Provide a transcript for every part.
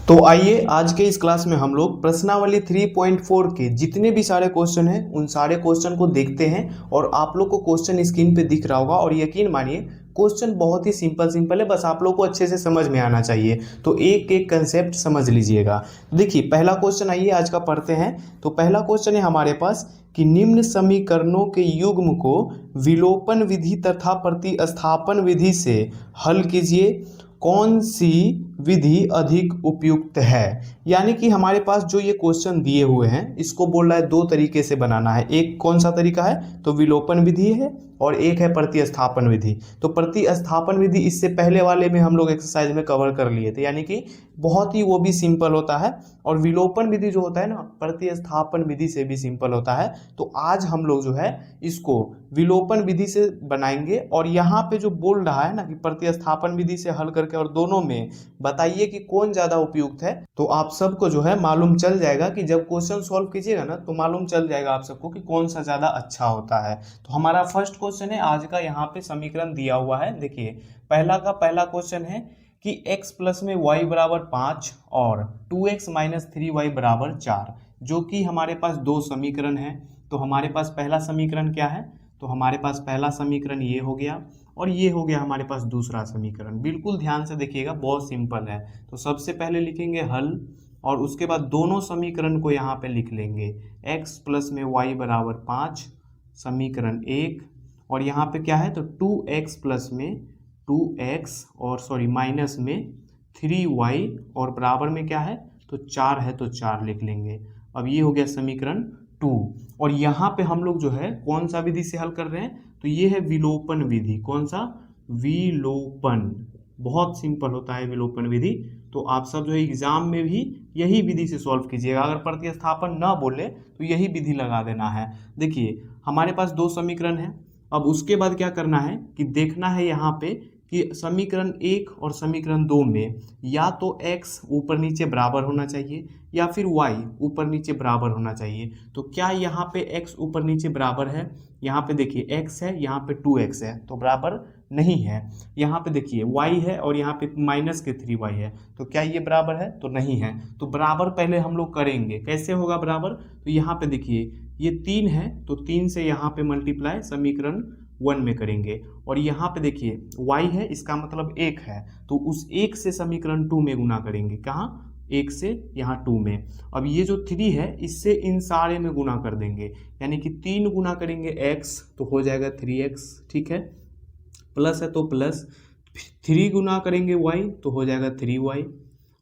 तो आइए आज के इस क्लास में हम लोग प्रश्नावली 3.4 के जितने भी सारे क्वेश्चन हैं उन सारे क्वेश्चन को देखते हैं। और आप लोग को क्वेश्चन स्क्रीन पे दिख रहा होगा और यकीन मानिए क्वेश्चन बहुत ही सिंपल है, बस आप लोग को अच्छे से समझ में आना चाहिए। तो एक एक कंसेप्ट समझ लीजिएगा। देखिए पहला क्वेश्चन आइए आज का पढ़ते हैं। तो पहला क्वेश्चन है हमारे पास कि निम्न समीकरणों के युग्म को विलोपन विधि तथा प्रतिस्थापन विधि से हल कीजिए, कौन सी विधि अधिक उपयुक्त है। यानी कि हमारे पास जो ये क्वेश्चन दिए हुए हैं इसको बोल रहा है दो तरीके से बनाना है। एक कौन सा तरीका है, तो विलोपन विधि है, और एक है प्रतिस्थापन विधि। तो प्रतिस्थापन विधि इससे पहले वाले में हम लोग एक्सरसाइज में कवर कर लिए थे, यानी कि बहुत ही वो भी सिंपल होता है। और विलोपन विधि जो होता है ना, प्रतिस्थापन विधि से भी सिंपल होता है। तो आज हम लोग जो है इसको विलोपन विधि से बनाएंगे। और यहाँ पे जो बोल रहा है ना कि प्रतिस्थापन विधि से हल करके और दोनों में बताइए कि कौन ज्यादा उपयुक्त है, तो आप सबको जो है मालूम चल जाएगा कि जब क्वेश्चन सॉल्व कीजिएगा ना तो मालूम चल जाएगा आप सबको कि कौन सा ज्यादा अच्छा होता है। तो हमारा फर्स्ट क्वेश्चन है आज का, यहाँ पे समीकरण दिया हुआ है। देखिए पहला क्वेश्चन है कि x प्लस में y बराबर 5 और 2x माइनस 3y बराबर 4, जो कि हमारे पास दो समीकरण है। तो हमारे पास पहला समीकरण क्या है, तो हमारे पास पहला समीकरण ये हो गया और ये हो गया हमारे पास दूसरा समीकरण। बिल्कुल ध्यान से देखिएगा, बहुत सिंपल है। तो सबसे पहले लिखेंगे हल और उसके बाद दोनों समीकरण को यहाँ पे लिख लेंगे। x प्लस में y बराबर 5 समीकरण 1, और यहाँ पे क्या है तो 2x प्लस में 2x और माइनस में 3y और बराबर में क्या है तो 4 है, तो 4 लिख लेंगे। अब ये हो गया समीकरण 2। और यहाँ पे हम लोग जो है कौन सा विधि से हल कर रहे हैं, तो ये है विलोपन विधि। कौन सा, विलोपन। बहुत सिंपल होता है विलोपन विधि। तो आप सब जो है एग्जाम में भी यही विधि से सॉल्व कीजिएगा। अगर प्रतिस्थापन ना बोले तो यही विधि लगा देना है। देखिए हमारे पास दो समीकरण है। अब उसके बाद क्या करना है कि देखना है यहाँ पे कि समीकरण 1 और समीकरण 2 में या तो x ऊपर नीचे बराबर होना चाहिए या फिर y ऊपर नीचे बराबर होना चाहिए। तो क्या यहाँ पे x ऊपर नीचे बराबर है, यहाँ पे देखिए x है, यहाँ पे 2x है, तो बराबर नहीं है। यहाँ पे देखिए y है और यहाँ पे माइनस के 3y है, तो क्या ये बराबर है, तो नहीं है। तो बराबर पहले हम लोग करेंगे, कैसे होगा बराबर, तो यहाँ पे देखिए ये 3 है तो 3 से यहाँ पे मल्टीप्लाई समीकरण 1 में करेंगे। और यहाँ पे देखिए y है, इसका मतलब 1 है, तो उस 1 से समीकरण 2 में गुना करेंगे। कहाँ, 1 से यहाँ 2 में। अब ये जो 3 है इससे इन सारे में गुना कर देंगे, यानी कि 3 गुना करेंगे x तो हो जाएगा 3x, ठीक है, प्लस है तो प्लस 3 गुना करेंगे y तो हो जाएगा 3y,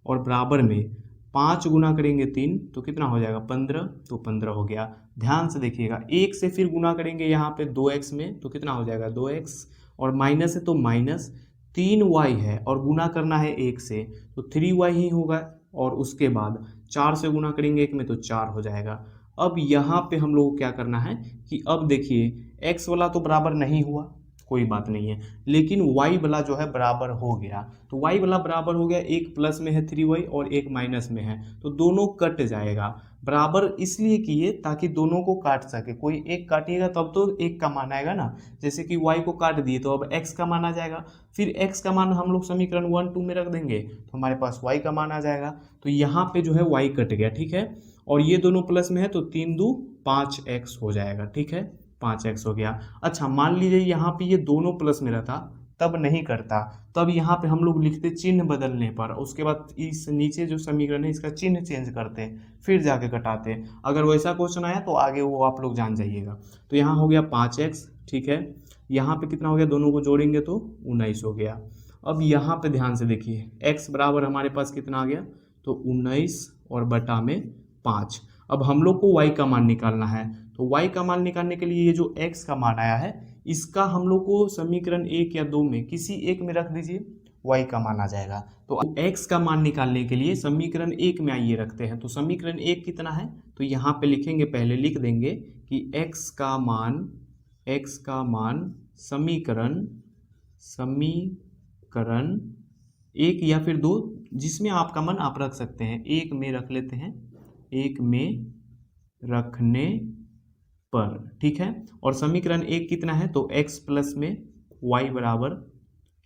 और बराबर में 5 गुना करेंगे 3 तो कितना हो जाएगा 15, तो 15 हो गया। ध्यान से देखिएगा, 1 से फिर गुना करेंगे यहाँ पे 2x में तो कितना हो जाएगा 2x, और माइनस है तो माइनस 3y है और गुना करना है 1 से तो 3y ही होगा। और उसके बाद 4 से गुना करेंगे 1 में तो 4 हो जाएगा। अब यहाँ पे हम लोग को क्या करना है कि अब देखिए x वाला तो बराबर नहीं हुआ, कोई बात नहीं है, लेकिन y वाला जो है बराबर हो गया। तो y वाला बराबर हो गया, एक प्लस में है 3y और एक माइनस में है, तो दोनों कट जाएगा। बराबर इसलिए किए ताकि दोनों को काट सके, कोई एक काटिएगा तब तो एक का मान आएगा ना। जैसे कि y को काट दिए तो अब x का मान आ जाएगा, फिर x का मान हम लोग समीकरण 1 2 में रख देंगे तो हमारे पास y का मान आ जाएगा। तो यहाँ पे जो है y कट गया, ठीक है, और ये दोनों प्लस में है तो 3 2 5x हो जाएगा, ठीक है, 5x हो गया। अच्छा मान लीजिए यहाँ पे ये दोनों प्लस में रहता तब नहीं करता, तब यहाँ पे हम लोग लिखते चिन्ह बदलने पर, उसके बाद इस नीचे जो समीकरण है इसका चिन्ह चेंज करते फिर जाके कटाते। अगर वैसा क्वेश्चन आया तो आगे वो आप लोग जान जाइएगा। तो यहाँ हो गया 5x, ठीक है, यहाँ पे कितना हो गया, दोनों को जोड़ेंगे तो 19 हो गया। अब यहाँ पे ध्यान से देखिए x बराबर हमारे पास कितना आ गया, तो 19 और बटा में 5। अब हम लोग को y का मान निकालना है, तो y का मान निकालने के लिए ये जो x का मान आया है इसका हम लोग को समीकरण 1 या 2 में किसी एक में रख दीजिए, y का मान आ जाएगा। तो x का मान निकालने के लिए समीकरण 1 में आइए रखते हैं। तो समीकरण 1 कितना है, तो यहाँ पे लिखेंगे, पहले लिख देंगे कि x का मान समीकरण 1 या फिर 2, जिसमें आपका मन आप रख सकते हैं, 1 में रख लेते हैं, 1 में रखने पर, ठीक है। और समीकरण 1 कितना है, तो x प्लस में y बराबर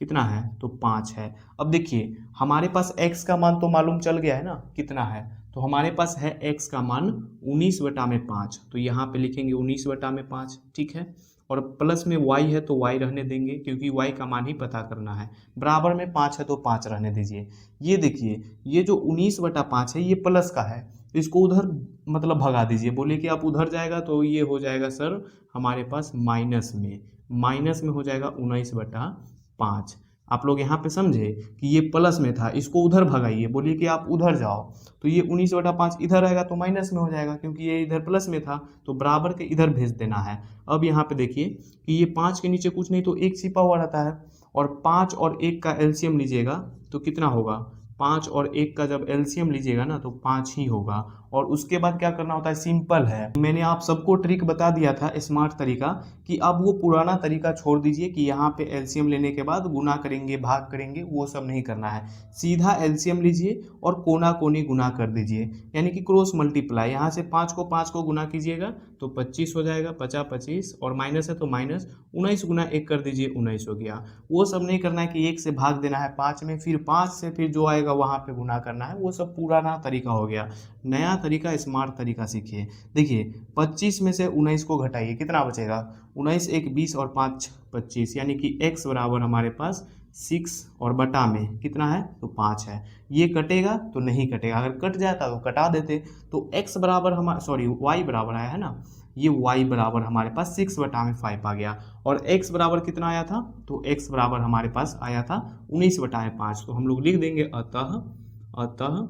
कितना है, तो 5 है। अब देखिए हमारे पास x का मान तो मालूम चल गया है ना, कितना है, तो हमारे पास है x का मान 19/5, तो यहाँ पे लिखेंगे 19/5, ठीक है। और प्लस में y है तो y रहने देंगे, क्योंकि y का मान ही पता करना है। बराबर में 5 है तो 5 रहने दीजिए। ये देखिए ये जो 19/5 है ये प्लस का है, तो इसको उधर मतलब भगा दीजिए। बोले कि आप उधर जाएगा तो ये हो जाएगा सर हमारे पास माइनस में हो जाएगा 19/5। आप लोग यहाँ पे समझे कि ये प्लस में था, इसको उधर भगाइए। बोलिए कि आप उधर जाओ तो ये 19/5 इधर रहेगा तो माइनस में हो जाएगा, क्योंकि ये इधर प्लस में था, तो बराबर के इधर भेज देना है। अब यहाँ पे देखिए कि ये 5 के नीचे कुछ नहीं तो 1 छिपा हुआ रहता है, और 5 और 1 का एलसीएम लीजिएगा तो कितना होगा, 5 और 1 का जब एलसीएम लीजिएगा ना तो 5 ही होगा। और उसके बाद क्या करना होता है, सिंपल है। मैंने आप सबको ट्रिक बता दिया था, स्मार्ट तरीका, कि अब वो पुराना तरीका छोड़ दीजिए कि यहाँ पे एलसीएम लेने के बाद गुना करेंगे भाग करेंगे, वो सब नहीं करना है। सीधा एलसीएम लीजिए और कोना कोनी गुना कर दीजिए, यानी कि क्रॉस मल्टीप्लाई। यहाँ से 5 को गुना कीजिएगा तो 25 हो जाएगा, 50 25, और माइनस है तो माइनस, 19 गुना 1 कर दीजिए, 19 हो गया। वो सब नहीं करना है कि 1 से भाग देना है 5 में, फिर 5 से फिर जो आएगा वहाँ पे गुना करना है, वो सब पुराना तरीका हो गया। नया तरीका स्मार्ट तरीका सीखिए। देखिए 25 में से 19 को घटाइए, कितना बचेगा, 19 1 20 और 5 25, यानी कि x बराबर हमारे पास 6 और बटा में कितना है, तो 5 है। ये कटेगा तो नहीं कटेगा, अगर कट जाता तो कटा देते, तो x बराबर y बराबर आया है ना, ये y बराबर हमारे पास 6/5 आ गया। और x बराबर कितना आया था, तो x बराबर हमारे पास आया था 19/5। तो हम लोग लिख देंगे अतः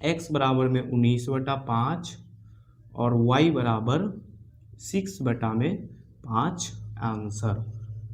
x बराबर में 19/5 और y बराबर 6/5 आंसर।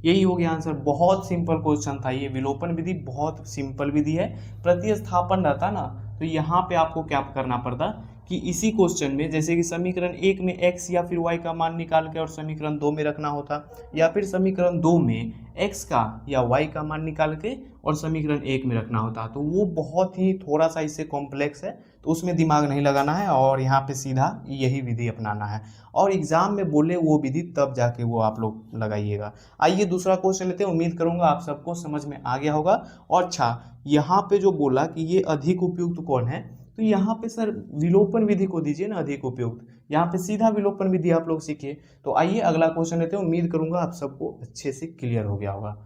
यही हो गया आंसर। बहुत सिंपल क्वेश्चन था ये। विलोपन विधि बहुत सिंपल विधि है। प्रतिस्थापन रहता ना तो यहाँ पे आपको क्या करना पड़ता कि इसी क्वेश्चन में, जैसे कि समीकरण 1 में x या फिर y का मान निकाल के और समीकरण 2 में रखना होता, या फिर समीकरण 2 में x का या y का मान निकाल के और समीकरण 1 में रखना होता। तो वो बहुत ही थोड़ा सा इससे कॉम्प्लेक्स है, तो उसमें दिमाग नहीं लगाना है, और यहाँ पे सीधा यही विधि अपनाना है। और एग्जाम में बोले वो विधि तब जाके वो आप लोग लगाइएगा। आइए दूसरा क्वेश्चन लेते हैं। उम्मीद करूंगा आप सबको समझ में आ गया होगा। और अच्छा, यहाँ पे जो बोला कि ये अधिक उपयुक्त कौन है, तो यहाँ पे सर विलोपन विधि को दीजिए ना अधिक उपयुक्त। यहाँ पे सीधा विलोपन विधि आप लोग सीखिए। तो आइए अगला क्वेश्चन लेते हैं। उम्मीद करूंगा आप सबको अच्छे से क्लियर हो गया होगा।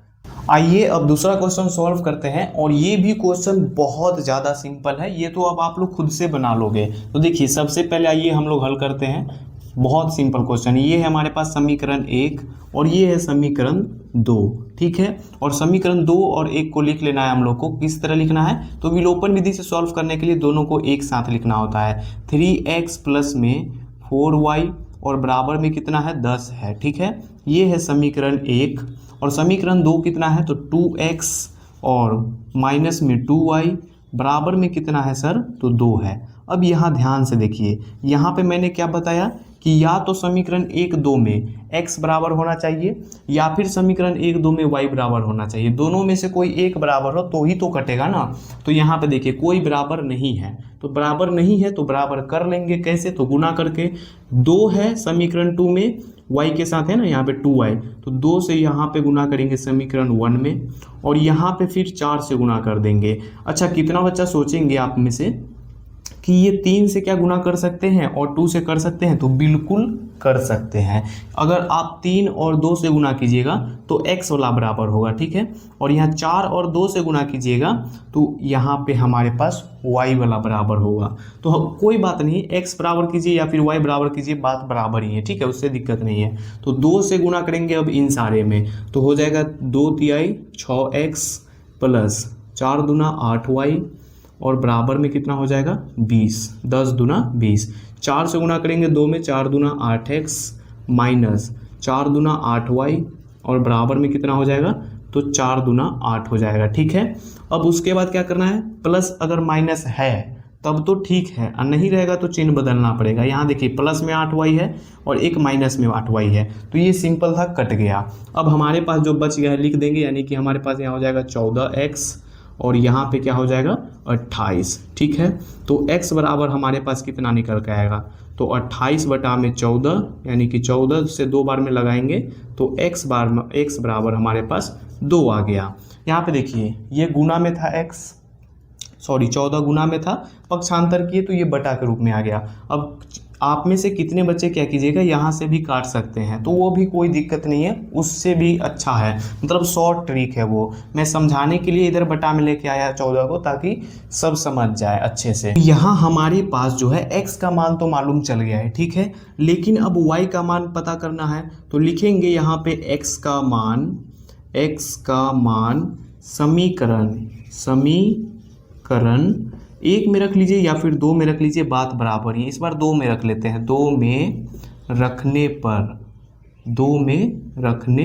आइए अब दूसरा क्वेश्चन सॉल्व करते हैं, और ये भी क्वेश्चन बहुत ज़्यादा सिंपल है। ये तो अब आप लोग खुद से बना लोगे। तो देखिए सबसे पहले आइए हम लोग हल करते हैं। बहुत सिंपल क्वेश्चन। ये है हमारे पास समीकरण 1 और ये है समीकरण 2, ठीक है। और समीकरण 2 और 1 को लिख लेना है हम लोग को। किस तरह लिखना है, तो विलोपन विधि से सॉल्व करने के लिए दोनों को एक साथ लिखना होता है। 3x प्लस में 4y और बराबर में कितना है, 10 है, ठीक है। ये है समीकरण 1। और समीकरण 2 कितना है, तो 2x और माइनस में 2y बराबर में कितना है सर, तो 2 है। अब यहाँ ध्यान से देखिए, यहाँ पे मैंने क्या बताया कि या तो समीकरण 1-2 में x बराबर होना चाहिए, या फिर समीकरण 1-2 में y बराबर होना चाहिए। दोनों में से कोई एक बराबर हो तो ही तो कटेगा ना। तो यहाँ पे देखिए कोई बराबर नहीं है, तो बराबर नहीं है तो बराबर कर लेंगे कैसे, तो गुना करके। 2 है समीकरण 2 में, y के साथ है ना यहाँ पे 2y, तो 2 से यहाँ पे गुना करेंगे समीकरण 1 में, और यहाँ पे फिर 4 से गुना कर देंगे। अच्छा, कितना बच्चा सोचेंगे आप में से कि ये 3 से क्या गुना कर सकते हैं और 2 से कर सकते हैं, तो बिल्कुल कर सकते हैं। अगर आप 3 और 2 से गुना कीजिएगा तो x वाला बराबर होगा, ठीक है। और यहाँ 4 और 2 से गुना कीजिएगा तो यहाँ पे हमारे पास y वाला बराबर होगा। तो कोई बात नहीं, x बराबर कीजिए या फिर y बराबर कीजिए, बात बराबर ही है, ठीक है, उससे दिक्कत नहीं है। तो 2 से गुना करेंगे अब इन सारे में, तो हो जाएगा 2 तिहाई 6x प्लस 4 दूना 8y और बराबर में कितना हो जाएगा 20, 10 दूना 20। 4 से गुना करेंगे 2 में, 4 दूना 8x माइनस 4 दूना 8y और बराबर में कितना हो जाएगा, तो 4 दूना 8 हो जाएगा, ठीक है। अब उसके बाद क्या करना है, प्लस अगर माइनस है तब तो ठीक है, और नहीं रहेगा तो चिन्ह बदलना पड़ेगा। यहाँ देखिए प्लस में 8y है और एक माइनस में 8y है, तो ये सिंपल था, कट गया। अब हमारे पास जो बच गया है लिख देंगे, यानी कि हमारे पास यहाँ हो जाएगा 14x और यहाँ पे क्या हो जाएगा 28, ठीक है। तो x बराबर हमारे पास कितना निकल के आएगा, तो 28 बटा में 14, यानी कि 14 से 2 बार में लगाएंगे तो x बराबर हमारे पास 2 आ गया। यहाँ पे देखिए ये गुना में था x, सॉरी 14 गुना में था, पक्षांतर किए तो ये बटा के रूप में आ गया। अब आप में से कितने बच्चे क्या कीजिएगा, यहाँ से भी काट सकते हैं तो वो भी कोई दिक्कत नहीं है, उससे भी अच्छा है, मतलब शॉर्ट ट्रिक है वो। मैं समझाने के लिए इधर बटा में लेके आया 14 को ताकि सब समझ जाए अच्छे से। यहाँ हमारे पास जो है x का मान तो मालूम चल गया है, ठीक है, लेकिन अब y का मान पता करना है। तो लिखेंगे यहाँ पे x का मान समीकरण 1 में रख लीजिए या फिर 2 में रख लीजिए, बात बराबर ही। इस बार 2 में रख लेते हैं। 2 में रखने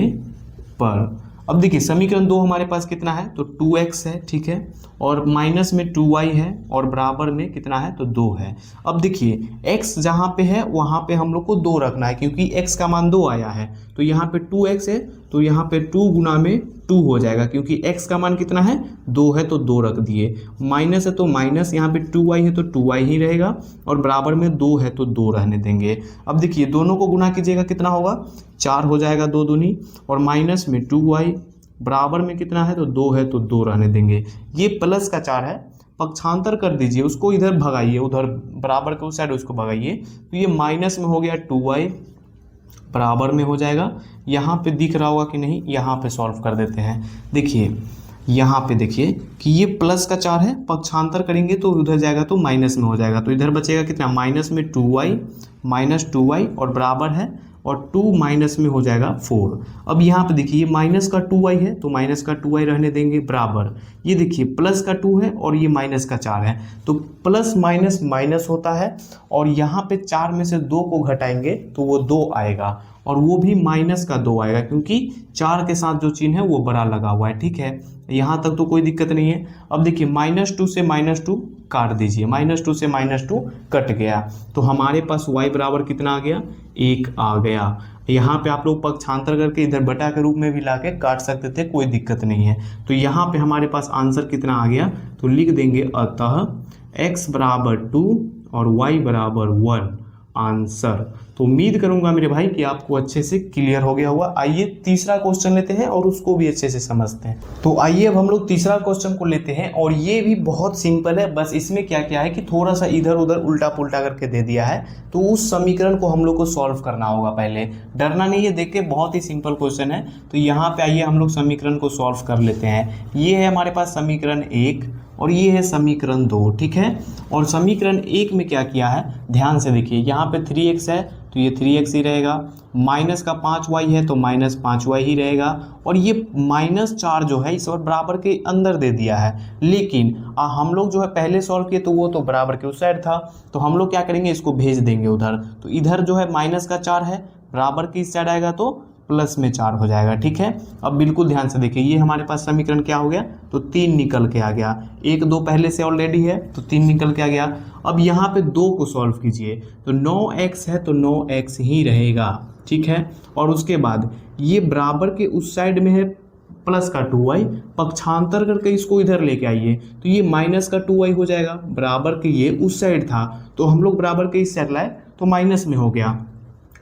पर अब देखिए समीकरण 2 हमारे पास कितना है, तो 2x है, ठीक है, और माइनस में 2y है और बराबर में कितना है, तो 2 है। अब देखिए x जहाँ पे है वहाँ पे हम लोग को 2 रखना है, क्योंकि x का मान 2 आया है, तो यहाँ पे 2x है तो यहाँ पे 2 गुना में 2 हो जाएगा, क्योंकि x का मान कितना है, 2 है तो 2 रख दिए। माइनस है तो माइनस, यहाँ पे 2y है तो 2y ही रहेगा, और बराबर में 2 है तो 2 रहने देंगे। अब देखिए दोनों को गुना कीजिएगा, कितना होगा, 4 हो जाएगा 2 दूनी, और माइनस में 2y बराबर में कितना है, तो 2 है तो 2 रहने देंगे। ये प्लस का 4 है, पक्षांतर कर दीजिए, उसको इधर भगाइए, उधर बराबर के उस साइड उसको भगाइए, तो ये माइनस में हो गया 2y बराबर में हो जाएगा। यहाँ पे दिख रहा होगा कि नहीं, यहाँ पे सॉल्व कर देते हैं। देखिए यहाँ पे देखिए कि ये प्लस का 4 है, पक्षांतर करेंगे तो उधर जाएगा तो माइनस में हो जाएगा, तो इधर बचेगा कितना, माइनस में 2y और बराबर है, और 2 माइनस में हो जाएगा 4। अब यहाँ पे देखिए ये माइनस का 2y है तो माइनस का 2y रहने देंगे बराबर, ये देखिए प्लस का 2 है और ये माइनस का 4 है, तो प्लस माइनस माइनस होता है, और यहाँ पे 4 में से 2 को घटाएंगे तो वो 2 आएगा, और वो भी माइनस का 2 आएगा, क्योंकि 4 के साथ जो चिन्ह है वो बड़ा लगा हुआ है, ठीक है, यहाँ तक तो कोई दिक्कत नहीं है। अब देखिए -2 से -2 काट दीजिए, -2 से -2 कट गया, तो हमारे पास y बराबर कितना आ गया, 1 आ गया। यहाँ पे आप लोग पक्षांतर करके इधर बटा के रूप में भी लाके काट सकते थे, कोई दिक्कत नहीं है। तो यहाँ पे हमारे पास आंसर कितना आ गया, तो लिख देंगे अतः x बराबर 2 और y बराबर 1 आंसर। तो उम्मीद करूंगा मेरे भाई कि आपको अच्छे से क्लियर हो गया होगा। आइए तीसरा क्वेश्चन लेते हैं और उसको भी अच्छे से समझते हैं। तो आइए अब हम लोग तीसरा क्वेश्चन को लेते हैं, और ये भी बहुत सिंपल है, बस इसमें क्या क्या है कि थोड़ा सा इधर उधर उल्टा पुल्टा करके दे दिया है, तो उस समीकरण को हम लोग को सॉल्व करना होगा। पहले डरना नहीं है, देख के बहुत ही सिंपल क्वेश्चन है। तो यहाँ पे आइए हम लोग समीकरण को सॉल्व कर लेते हैं। ये है हमारे पास समीकरण 1 और ये है समीकरण 2, ठीक है। और समीकरण 1 में क्या किया है, ध्यान से देखिए, यहाँ पे 3x है तो ये 3x ही रहेगा, माइनस का 5y है तो -5y ही रहेगा, और ये -4 जो है इस बार बराबर के अंदर दे दिया है, लेकिन हम लोग जो है पहले सॉल्व किए तो वो तो बराबर के उस साइड था, तो हम लोग क्या करेंगे, इसको भेज देंगे उधर। तो इधर जो है माइनस का 4 है, बराबर की इस साइड आएगा तो प्लस में 4 हो जाएगा, ठीक है। अब बिल्कुल ध्यान से देखिए, ये हमारे पास समीकरण क्या हो गया, तो 3 निकल के आ गया, 1 2 पहले से ऑलरेडी है तो 3 निकल के आ गया। अब यहाँ पे 2 को सॉल्व कीजिए, तो 9x है तो 9x ही रहेगा, ठीक है। और उसके बाद ये बराबर के उस साइड में है प्लस का 2y, पक्षांतर करके इसको इधर लेके आइए, तो ये माइनस का 2y हो जाएगा, बराबर के ये उस साइड था तो हम लोग बराबर के इस साइड लाए तो माइनस में हो गया,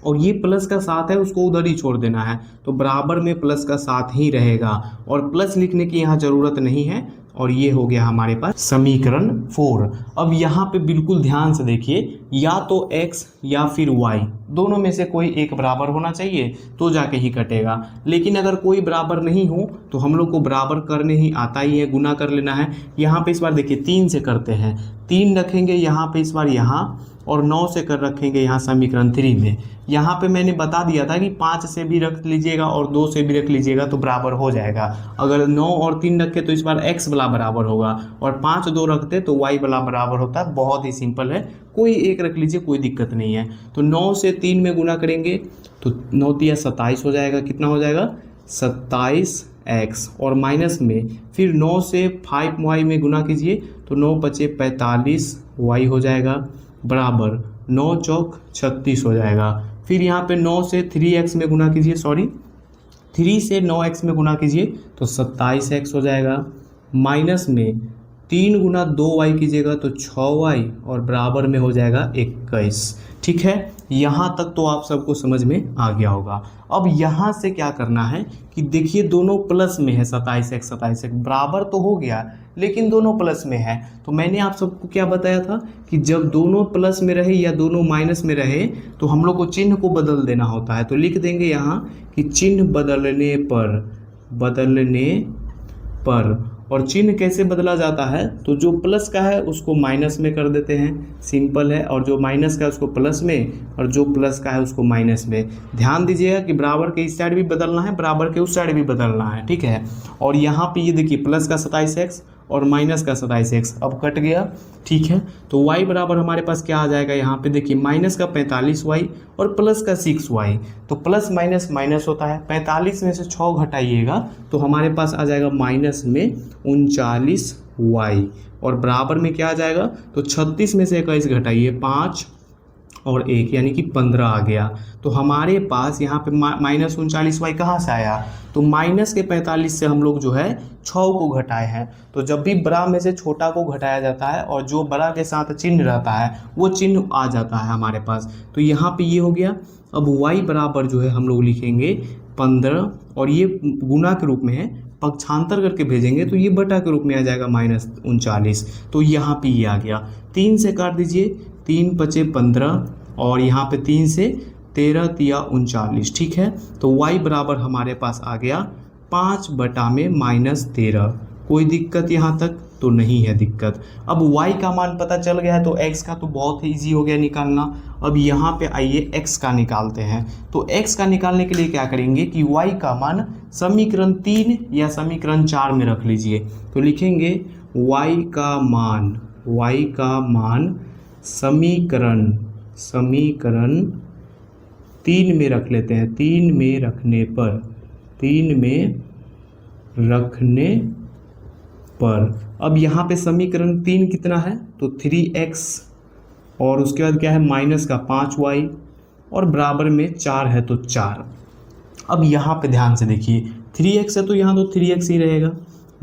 और ये प्लस का 7 है उसको उधर ही छोड़ देना है, तो बराबर में प्लस का 7 ही रहेगा, और प्लस लिखने की यहाँ ज़रूरत नहीं है। और ये हो गया हमारे पास समीकरण 4। अब यहाँ पे बिल्कुल ध्यान से देखिए, या तो x या फिर y, दोनों में से कोई एक बराबर होना चाहिए तो जाके ही कटेगा, लेकिन अगर कोई बराबर नहीं हो तो हम लोग को बराबर करने ही आता ही है, गुना कर लेना है। यहाँ पे इस बार देखिए 3 से करते हैं, 3 रखेंगे यहाँ पे इस बार यहाँ, और 9 से कर रखेंगे यहाँ समीकरण 3 में। यहाँ पे मैंने बता दिया था कि 5 से भी रख लीजिएगा और 2 से भी रख लीजिएगा तो बराबर हो जाएगा। अगर 9 और 3 रखे तो इस बार x वाला बराबर होगा, और 5 2 रखते तो y वाला बराबर होता है। बहुत ही सिंपल है, कोई एक रख लीजिए, कोई दिक्कत नहीं है। तो 9 से 3 में गुना करेंगे तो 9 तिया 27 हो जाएगा, कितना हो जाएगा 27x, और माइनस में फिर 9 से 5y में गुना कीजिए तो 9 5 45y हो जाएगा, बराबर 9 चौक 36 हो जाएगा। फिर यहाँ पे 9 से 3x में गुना कीजिए, 3 से 9x में गुना कीजिए तो 27x हो जाएगा, माइनस में 3 गुना 2y कीजिएगा तो 6y और बराबर में हो जाएगा 21। ठीक है, यहाँ तक तो आप सबको समझ में आ गया होगा। अब यहाँ से क्या करना है कि देखिए दोनों प्लस में है, 27x 27x बराबर तो हो गया, लेकिन दोनों प्लस में है। तो मैंने आप सबको क्या बताया था कि जब दोनों प्लस में रहे या दोनों माइनस में रहे तो हम लोग को चिन्ह को बदल देना होता है। तो लिख देंगे यहाँ कि चिन्ह बदलने पर और चिन्ह कैसे बदला जाता है, तो जो प्लस का है उसको माइनस में कर देते हैं, सिंपल है, और जो माइनस का है उसको प्लस में और जो प्लस का है उसको माइनस में। ध्यान दीजिएगा कि बराबर के इस साइड भी बदलना है, बराबर के उस साइड भी बदलना है। ठीक है, और यहाँ पे ये देखिए प्लस का 27x और माइनस का 27x अब कट गया। ठीक है, तो y बराबर हमारे पास क्या आ जाएगा, यहाँ पे देखिए माइनस का 45y और प्लस का 6y। तो प्लस माइनस माइनस होता है, 45 में से 6 घटाइएगा तो हमारे पास आ जाएगा माइनस में 39y और बराबर में क्या आ जाएगा, तो 36 में से 21 घटाइए 5 और 1 यानी कि 15 आ गया। तो हमारे पास यहाँ पे माइनस 39y कहाँ से आया, तो माइनस के 45 से हम लोग जो है 6 को घटाए हैं। तो जब भी बड़ा में से छोटा को घटाया जाता है और जो बड़ा के साथ चिन्ह रहता है वो चिन्ह आ जाता है हमारे पास। तो यहाँ पे ये हो गया। अब y बराबर जो है हम लोग लिखेंगे 15 और ये गुना के रूप में है, पक्षांतर करके भेजेंगे तो ये बटा के रूप में आ जाएगा माइनस 39। तो यहाँ पे ये आ गया, 3 से काट दीजिए, 3 पचे 15 और यहाँ पे 3 से 13 तिया 39। ठीक है, तो y बराबर हमारे पास आ गया 5 बटा में -13। कोई दिक्कत यहाँ तक तो नहीं है दिक्कत। अब y का मान पता चल गया है तो x का तो बहुत ही ईजी हो गया निकालना। अब यहाँ पे आइए x का निकालते हैं। तो x का निकालने के लिए क्या करेंगे कि y का मान समीकरण 3 या समीकरण 4 में रख लीजिए। तो लिखेंगे y का मान समीकरण 3 में रख लेते हैं। 3 में रखने पर अब यहाँ पे समीकरण 3 कितना है, तो 3x और उसके बाद क्या है माइनस का 5y और बराबर में 4 है तो 4। अब यहाँ पे ध्यान से देखिए, 3x है तो यहाँ तो 3x ही रहेगा,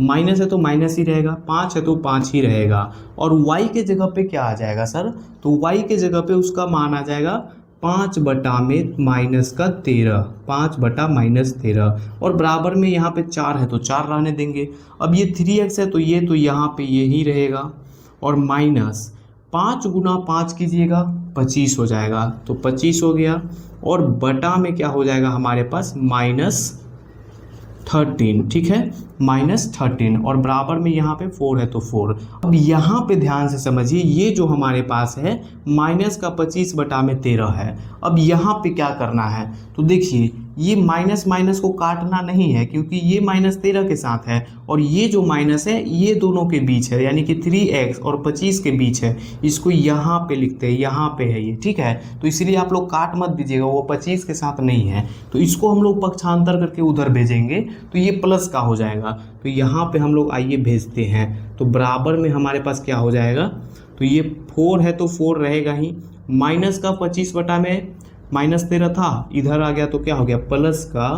माइनस है तो माइनस ही रहेगा, 5 है तो 5 ही रहेगा। और y के जगह पे क्या आ जाएगा सर, तो y के जगह पे उसका मान आ जाएगा 5 बटा में माइनस का 13, 5 बटा -13 और बराबर में यहाँ पे 4 है तो 4 रहने देंगे। अब ये 3x है तो यहाँ पे ये ही रहेगा और माइनस 5 गुना 5 कीजिएगा 25 हो जाएगा, तो 25 हो गया और बटा में क्या हो जाएगा हमारे पास -13। ठीक है, -13 और बराबर में यहाँ पे 4 है तो 4। अब यहाँ पे ध्यान से समझिए, ये जो हमारे पास है माइनस का 25 बटा में 13 है। अब यहाँ पे क्या करना है, तो देखिए ये माइनस माइनस को काटना नहीं है क्योंकि ये -13 के साथ है और ये जो माइनस है ये दोनों के बीच है, यानी कि 3x और 25 के बीच है। इसको यहाँ पे लिखते हैं, यहाँ पे है ये। ठीक है, तो इसलिए आप लोग काट मत दीजिएगा, वो 25 के साथ नहीं है। तो इसको हम लोग पक्षांतर करके उधर भेजेंगे तो ये प्लस का हो जाएगा। तो यहाँ पे हम लोग आइए भेजते हैं, तो बराबर में हमारे पास क्या हो जाएगा, तो ये 4 है तो 4 रहेगा ही, माइनस का 25 बटा में -13 था, इधर आ गया तो क्या हो गया प्लस का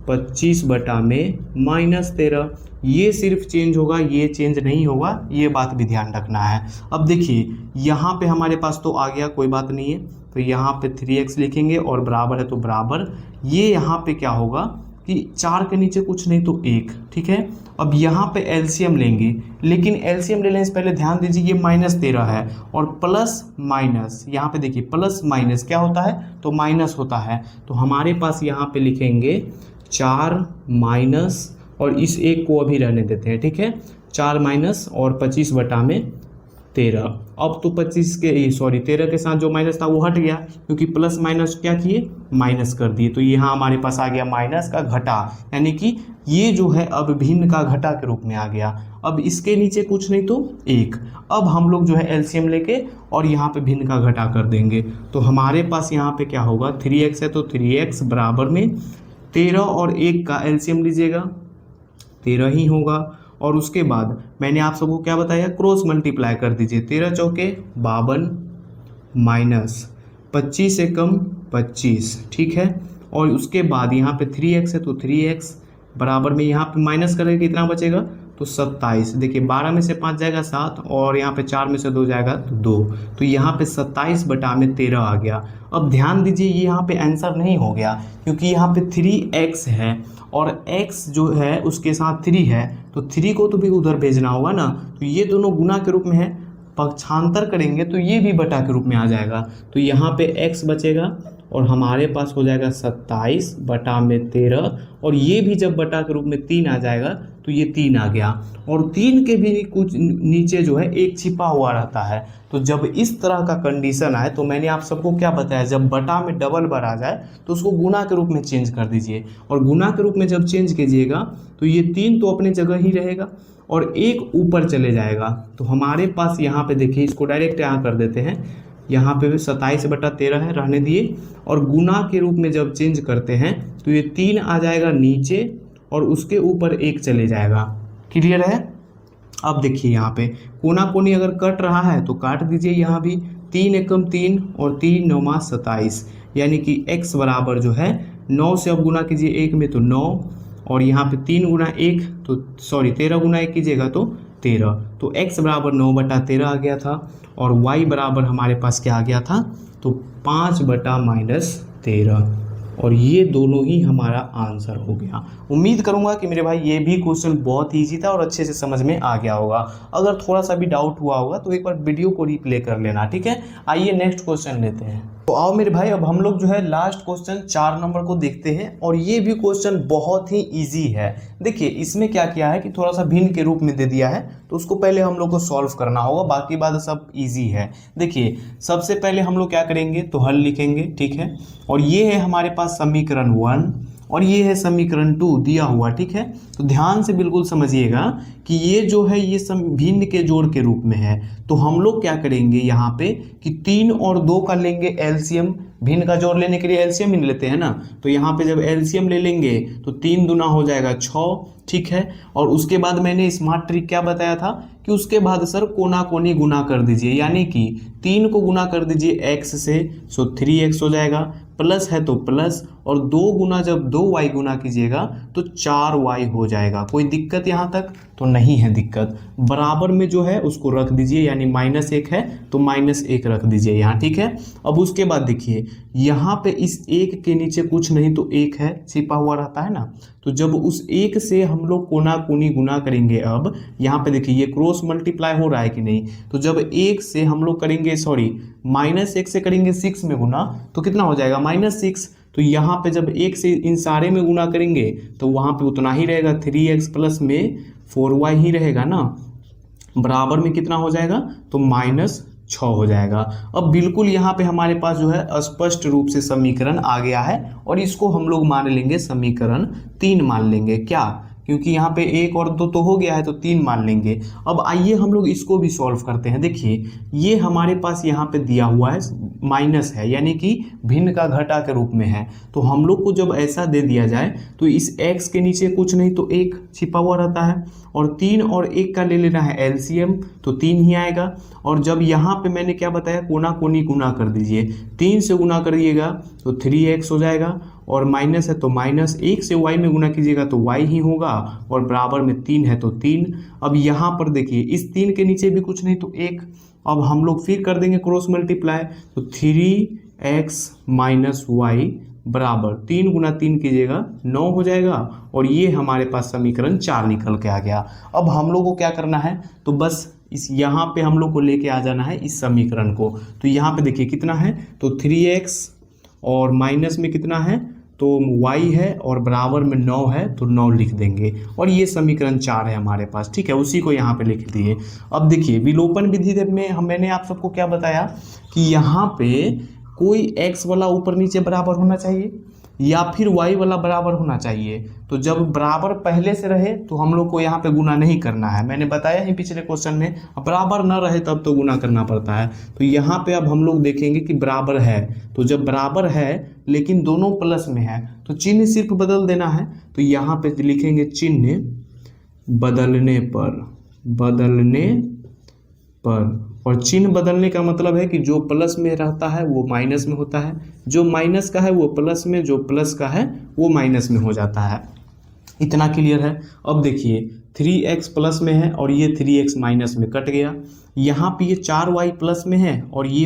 25 बटा में -13। ये सिर्फ चेंज होगा, ये चेंज नहीं होगा, ये बात भी ध्यान रखना है। अब देखिए यहाँ पे हमारे पास तो आ गया, कोई बात नहीं है, तो यहाँ पे 3x लिखेंगे और बराबर है तो बराबर, ये यहाँ पे क्या होगा कि 4 के नीचे कुछ नहीं तो 1। ठीक है, अब यहाँ पे एलसीएम लेंगे, लेकिन एलसीएम लेने से पहले ध्यान दीजिए ये -13 है और प्लस माइनस, यहाँ पे देखिए प्लस माइनस क्या होता है, तो माइनस होता है। तो हमारे पास यहाँ पे लिखेंगे 4 माइनस और इस 1 को अभी रहने देते हैं। ठीक है, 4 माइनस और 25 बटा में 13। अब तो 13 के साथ जो माइनस था वो हट गया क्योंकि प्लस माइनस क्या किए, माइनस कर दिए। तो यहाँ हमारे पास आ गया माइनस का घटा, यानी कि ये जो है अब भिन्न का घटा के रूप में आ गया। अब इसके नीचे कुछ नहीं तो 1। अब हम लोग जो है एलसीएम लेके और यहाँ पे भिन्न का घटा कर देंगे। तो हमारे पास यहाँ पे क्या होगा, 3x है तो 3x बराबर में 13 और 1 का एलसीएम लीजिएगा 13 ही होगा। और उसके बाद मैंने आप सबको क्या बताया, क्रॉस मल्टीप्लाई कर दीजिए, 13 चौके 52 माइनस 25 से कम 25। ठीक है, और उसके बाद यहाँ पे 3x है तो 3x बराबर में यहाँ पे माइनस करेंगे कितना बचेगा, तो 27। देखिए 12 में से 5 जाएगा 7 और यहाँ पे 4 में से 2 जाएगा तो 2, तो यहाँ पे 27/13 आ गया। अब ध्यान दीजिए ये यहाँ पे आंसर नहीं हो गया क्योंकि यहाँ पे 3x है और x जो है उसके साथ 3 है, तो 3 को तो भी उधर भेजना होगा ना, तो ये दोनों गुना के रूप में है, पक्षांतर करेंगे तो ये भी बटा के रूप में आ जाएगा, तो यहाँ पे x बचेगा और हमारे पास हो जाएगा 27/13 और ये भी जब बटा के रूप में 3 आ जाएगा तो ये 3 आ गया और 3 के भी कुछ नीचे जो है 1 छिपा हुआ रहता है। तो जब इस तरह का कंडीशन आए तो मैंने आप सबको क्या बताया, जब बटा में डबल बार आ जाए तो उसको गुना के रूप में चेंज कर दीजिए और गुना के रूप में जब चेंज कीजिएगा तो ये 3 तो अपने जगह ही रहेगा और 1 ऊपर चले जाएगा। तो हमारे पास यहाँ पे देखिए इसको डायरेक्ट यहाँ कर देते हैं, यहाँ पे भी 27/13 है, रहने दिए, और गुना के रूप में जब चेंज करते हैं तो ये 3 आ जाएगा नीचे और उसके ऊपर 1 चले जाएगा। क्लियर है? अब देखिए यहाँ पे कोना कोनी अगर कट रहा है तो काट दीजिए, यहाँ भी 3 एकम 3 और 3 9 27, यानी कि x बराबर जो है 9 से अब गुना कीजिए 1 में तो 9 और यहाँ पे 3 गुना 1 तो 13 गुना 1 कीजिएगा तो 13, तो x बराबर 9/13 आ गया था और y बराबर हमारे पास क्या आ गया था, तो 5/-13, और ये दोनों ही हमारा आंसर हो गया। उम्मीद करूंगा कि मेरे भाई ये भी क्वेश्चन बहुत ईजी था और अच्छे से समझ में आ गया होगा। अगर थोड़ा सा भी डाउट हुआ होगा तो एक बार वीडियो को रिप्ले कर लेना, ठीक है। आइए नेक्स्ट क्वेश्चन लेते हैं। तो आओ मेरे भाई अब हम लोग जो है लास्ट क्वेश्चन 4 नंबर को देखते हैं और ये भी क्वेश्चन बहुत ही इजी है। देखिए इसमें क्या किया है कि थोड़ा सा भिन्न के रूप में दे दिया है तो उसको पहले हम लोग को सॉल्व करना होगा, बाकी बात सब इजी है। देखिए सबसे पहले हम लोग क्या करेंगे तो हल लिखेंगे, ठीक है, और ये है हमारे पास समीकरण 1 और ये है समीकरण 2 दिया हुआ, ठीक है। तो ध्यान से बिल्कुल समझिएगा कि ये जो है ये सब भिन्न के जोड़ के रूप में है, तो हम लोग क्या करेंगे यहाँ पे कि 3 और 2 का लेंगे एलसीएम। भिन्न का जोड़ लेने के लिए एलसीएम ही लेते हैं ना, तो यहाँ पे जब एलसीएम ले लेंगे तो 3 दूना हो जाएगा 6, ठीक है। और उसके बाद मैंने स्मार्ट ट्रिक क्या बताया था कि उसके बाद सर कोना कोनी गुना कर दीजिए, यानी कि 3 को गुना कर दीजिए x से, सो 3x हो जाएगा, प्लस है तो प्लस, और 2 गुना जब 2y गुना कीजिएगा तो 4y हो जाएगा। कोई दिक्कत यहाँ तक तो नहीं है दिक्कत। बराबर में जो है उसको रख दीजिए, यानी -1 है तो -1 रख दीजिए यहाँ, ठीक है। अब उसके बाद देखिए यहाँ पे इस 1 के नीचे कुछ नहीं तो 1 है, छिपा हुआ रहता है ना, तो जब उस 1 से हम लोग कोना कोनी गुना करेंगे, अब यहाँ पे देखिए ये क्रॉस मल्टीप्लाई हो रहा है कि नहीं, तो जब 1 से हम लोग करेंगे -1 से करेंगे 6 में गुना तो कितना हो जाएगा -6, तो यहाँ पे जब 1 से इन सारे में गुना करेंगे तो वहाँ पे उतना ही रहेगा, 3x प्लस में 4y ही रहेगा ना, बराबर में कितना हो जाएगा तो -6 हो जाएगा। अब बिल्कुल यहाँ पे हमारे पास जो है स्पष्ट रूप से समीकरण आ गया है और इसको हम लोग मान लेंगे समीकरण 3 मान लेंगे, क्या, क्योंकि यहाँ पे 1 और 2 तो हो गया है तो 3 मान लेंगे। अब आइए हम लोग इसको भी सॉल्व करते हैं। देखिए ये हमारे पास यहाँ पे दिया हुआ है माइनस है, यानी कि भिन्न का घटा के रूप में है, तो हम लोग को जब ऐसा दे दिया जाए तो इस x के नीचे कुछ नहीं तो 1 छिपा हुआ रहता है और 3 और 1 का ले लेना है एलसीएम, तो 3 ही आएगा। और जब यहाँ पे मैंने क्या बताया कोना कोनी गुना कर दीजिए, 3 से गुना करिएगा तो 3x हो जाएगा और माइनस है तो माइनस, 1 से y में गुना कीजिएगा तो y ही होगा और बराबर में 3 है तो 3। अब यहाँ पर देखिए इस 3 के नीचे भी कुछ नहीं तो 1, अब हम लोग फिर कर देंगे क्रॉस मल्टीप्लाई, तो 3x - y बराबर 3 गुना 3 कीजिएगा 9 हो जाएगा और ये हमारे पास समीकरण 4 निकल के आ गया। अब हम लोग को क्या करना है तो बस इस यहाँ पे हम लोग को लेके आ जाना है इस समीकरण को, तो यहाँ पे देखिए कितना है तो 3x और माइनस में कितना है तो y है और बराबर में 9 है तो 9 लिख देंगे और ये समीकरण 4 है हमारे पास, ठीक है, उसी को यहाँ पे लिख दिए। अब देखिए विलोपन विधि में मैंने आप सबको क्या बताया कि यहाँ पे कोई x वाला ऊपर नीचे बराबर होना चाहिए या फिर y वाला बराबर होना चाहिए, तो जब बराबर पहले से रहे तो हम लोग को यहाँ पे गुना नहीं करना है, मैंने बताया ही पिछले क्वेश्चन में, बराबर न रहे तब तो गुना करना पड़ता है। तो यहाँ पे अब हम लोग देखेंगे कि बराबर है, तो जब बराबर है लेकिन दोनों प्लस में है तो चिन्ह सिर्फ बदल देना है, तो यहाँ पे लिखेंगे चिन्ह बदलने पर, और चिन्ह बदलने का मतलब है कि जो प्लस में रहता है वो माइनस में होता है, जो माइनस का है वो प्लस में, जो प्लस का है वो माइनस में हो जाता है। इतना क्लियर है। अब देखिए 3x प्लस में है और ये 3x माइनस में कट गया। यहाँ पे ये 4y प्लस में है और ये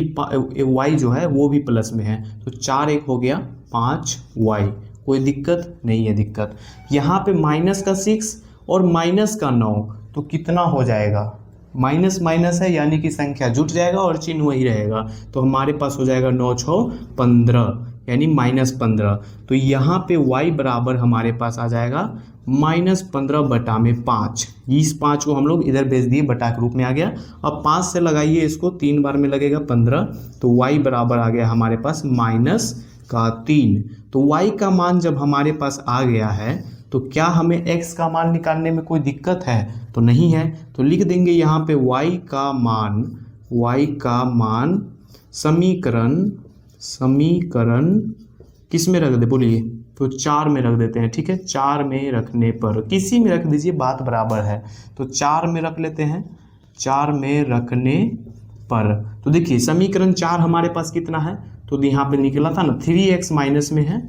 y जो है वो भी प्लस में है, तो 4 1 हो गया 5y। कोई दिक्कत नहीं है दिक्कत। यहाँ पे माइनस का 6 और माइनस का 9, तो कितना हो जाएगा, माइनस माइनस है यानी कि संख्या जुट जाएगा और चिन्ह वही रहेगा, तो हमारे पास हो जाएगा 9 6 15 यानी -15। तो यहाँ पे y बराबर हमारे पास आ जाएगा -15 बटा में 5। इस 5 को हम लोग इधर भेज दिए, बटा के रूप में आ गया। अब 5 से लगाइए इसको, 3 बार में लगेगा 15, तो y बराबर आ गया हमारे पास -3। तो y का मान जब हमारे पास आ गया है तो क्या हमें x का मान निकालने में कोई दिक्कत है? तो नहीं है। तो लिख देंगे यहाँ पे y का मान समीकरण किस में रख दे बोलिए, तो 4 में रख देते हैं। ठीक है, 4 में रखने पर, किसी में रख दीजिए बात बराबर है, तो 4 में रख लेते हैं। 4 में रखने पर तो देखिए समीकरण 4 हमारे पास कितना है, तो यहाँ पे निकला था ना 3x माइनस में है,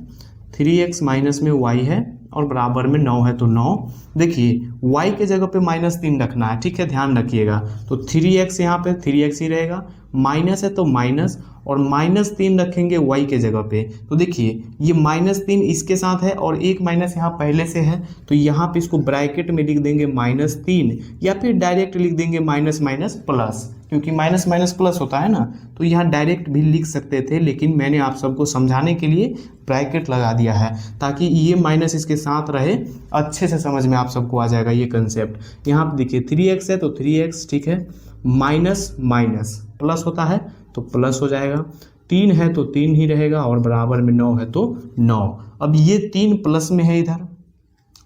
3x माइनस में y है और बराबर में 9 है, तो 9। देखिए y के जगह पे -3 रखना है, ठीक है, ध्यान रखिएगा। तो 3x यहाँ पे 3x ही रहेगा, माइनस है तो माइनस, और -3 रखेंगे y के जगह पे। तो देखिए ये -3 इसके साथ है और एक माइनस यहाँ पहले से है, तो यहाँ पे इसको ब्रैकेट में लिख देंगे -3, या फिर डायरेक्ट लिख देंगे माइनस माइनस प्लस, क्योंकि माइनस माइनस प्लस होता है ना, तो यहाँ डायरेक्ट भी लिख सकते थे, लेकिन मैंने आप सबको समझाने के लिए ब्रैकेट लगा दिया है ताकि ये माइनस इसके साथ रहे, अच्छे से समझ में आप सबको आ जाएगा ये कंसेप्ट। यहाँ पे देखिए 3x है तो 3x, ठीक है, माइनस माइनस प्लस होता है तो प्लस हो जाएगा, 3 है तो 3 ही रहेगा और बराबर में 9 है तो 9। अब ये 3 प्लस में है इधर,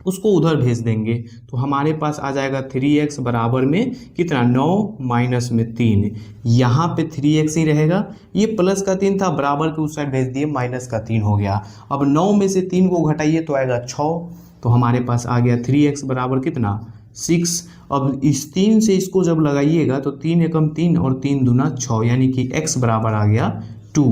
उसको उधर भेज देंगे, तो हमारे पास आ जाएगा 3x बराबर में कितना, 9 माइनस में 3। यहाँ पे 3x ही रहेगा, ये प्लस का 3 था, बराबर के उस साइड भेज दिए, माइनस का 3 हो गया। अब 9 में से 3 को घटाइए तो आएगा 6, तो हमारे पास आ गया 3x बराबर कितना, 6। अब इस 3 से इसको जब लगाइएगा तो 3 एकम 3 और 3 दूना 6, यानी कि x बराबर आ गया 2।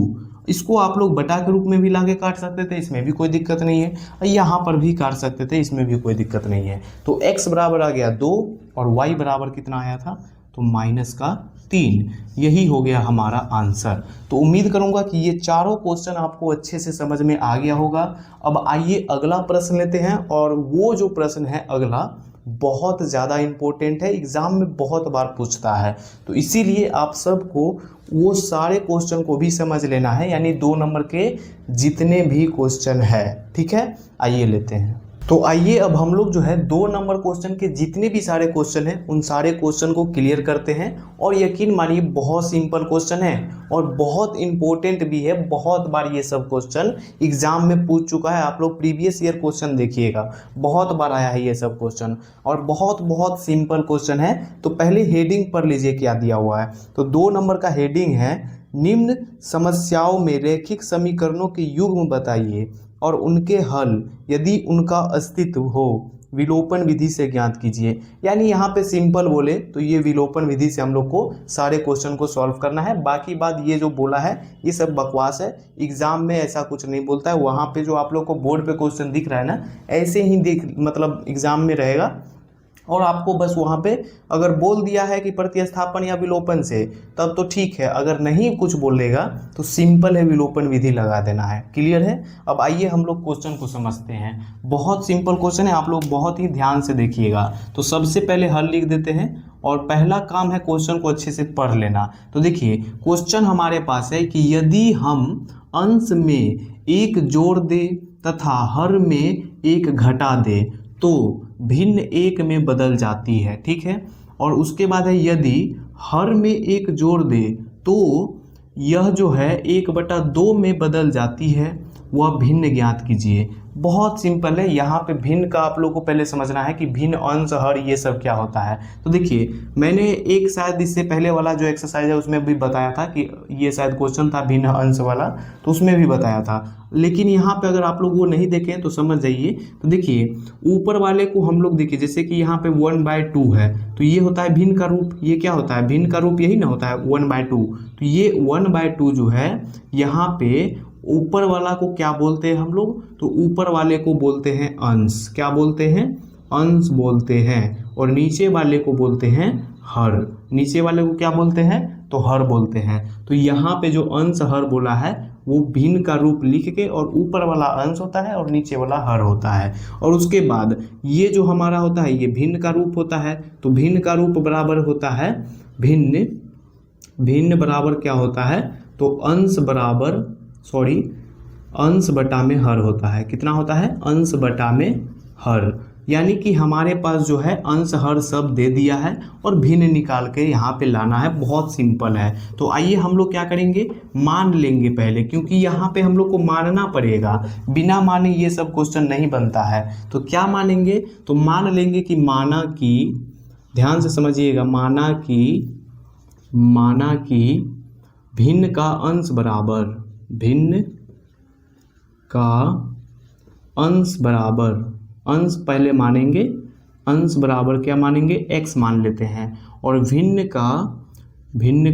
इसको आप लोग बटा के रूप में भी लाके काट सकते थे, इसमें भी कोई दिक्कत नहीं है, यहाँ पर भी काट सकते थे, इसमें भी कोई दिक्कत नहीं है। तो x बराबर आ गया 2 और y बराबर कितना आया था, तो -3। यही हो गया हमारा आंसर। तो उम्मीद करूंगा कि ये चारों क्वेश्चन आपको अच्छे से समझ में आ गया होगा। अब आइए अगला प्रश्न लेते हैं, और वो जो प्रश्न है अगला बहुत ज़्यादा इम्पोर्टेंट है, एग्ज़ाम में बहुत बार पूछता है, तो इसीलिए आप सबको वो सारे क्वेश्चन को भी समझ लेना है, यानी 2 नंबर के जितने भी क्वेश्चन है। ठीक है, आइए लेते हैं। तो आइए अब हम लोग जो है 2 नंबर क्वेश्चन के जितने भी सारे क्वेश्चन हैं उन सारे क्वेश्चन को क्लियर करते हैं। और यकीन मानिए बहुत सिंपल क्वेश्चन है और बहुत इंपॉर्टेंट भी है, बहुत बार ये सब क्वेश्चन एग्जाम में पूछ चुका है। आप लोग प्रीवियस ईयर क्वेश्चन देखिएगा, बहुत बार आया है ये सब क्वेश्चन, और बहुत सिंपल क्वेश्चन है। तो पहले हेडिंग पढ़ लीजिए क्या दिया हुआ है। तो 2 नंबर का हेडिंग है, निम्न समस्याओं में रैखिक समीकरणों के युग्म बताइए और उनके हल यदि उनका अस्तित्व हो विलोपन विधि से ज्ञात कीजिए। यानी यहाँ पे सिंपल बोले तो ये विलोपन विधि से हम लोग को सारे क्वेश्चन को सॉल्व करना है। बाकी बात ये जो बोला है ये सब बकवास है, एग्जाम में ऐसा कुछ नहीं बोलता है। वहाँ पे जो आप लोग को बोर्ड पे क्वेश्चन दिख रहा है ना, ऐसे ही मतलब एग्जाम में रहेगा, और आपको बस वहाँ पे अगर बोल दिया है कि प्रतिस्थापन या विलोपन से, तब तो ठीक है, अगर नहीं कुछ बोलेगा तो सिंपल है विलोपन विधि लगा देना है। क्लियर है। अब आइए हम लोग क्वेश्चन को समझते हैं। बहुत सिंपल क्वेश्चन है, आप लोग बहुत ही ध्यान से देखिएगा। तो सबसे पहले हल लिख देते हैं, और पहला काम है क्वेश्चन को अच्छे से पढ़ लेना। तो देखिए क्वेश्चन हमारे पास है कि यदि हम अंश में 1 जोड़ दे तथा हर में 1 घटा दे तो भिन्न 1 में बदल जाती है। ठीक है, और उसके बाद है यदि हर में 1 जोड़ दे तो यह जो है 1/2 में बदल जाती है, वह भिन्न ज्ञात कीजिए। बहुत सिंपल है। यहाँ पे भिन्न का आप लोगों को पहले समझना है कि भिन्न, अंश, हर ये सब क्या होता है। तो देखिए मैंने एक शायद इससे पहले वाला जो एक्सरसाइज है उसमें भी बताया था कि ये शायद क्वेश्चन था भिन्न अंश वाला, तो उसमें भी बताया था। लेकिन यहाँ पे अगर आप लोग वो नहीं देखें तो समझ जाइए। तो देखिए ऊपर वाले को हम लोग देखिए, जैसे कि यहाँ पे 1/2 है, तो ये होता है भिन्न का रूप। ये क्या होता है, भिन्न का रूप यही ना होता है 1/2। तो ये 1/2 जो है यहाँ पे ऊपर वाला को क्या बोलते हैं हम लोग, तो ऊपर वाले को बोलते हैं अंश। क्या बोलते हैं, अंश बोलते हैं। और नीचे वाले को बोलते हैं हर। नीचे वाले को क्या बोलते हैं, तो हर बोलते हैं। तो यहाँ पे जो अंश हर बोला है वो भिन्न का रूप लिख के, और ऊपर वाला अंश होता है और नीचे वाला हर होता है। और उसके बाद ये जो हमारा होता है ये भिन्न का रूप होता है। तो भिन्न का रूप बराबर होता है भिन्न, भिन्न बराबर क्या होता है, तो अंश बराबर अंश बटा में हर होता है। कितना होता है, अंश बटा में हर। यानी कि हमारे पास जो है अंश हर सब दे दिया है और भिन्न निकाल के यहाँ पे लाना है। बहुत सिंपल है। तो आइए हम लोग क्या करेंगे, मान लेंगे पहले, क्योंकि यहाँ पे हम लोग को मानना पड़ेगा। बिना माने ये सब क्वेश्चन नहीं बनता है। तो क्या मानेंगे, तो मान लेंगे कि माना कि, ध्यान से समझिएगा, माना कि भिन्न का अंश बराबर, भिन्न का अंश बराबर, अंश पहले मानेंगे, अंश बराबर क्या मानेंगे, x मान लेते हैं। और भिन्न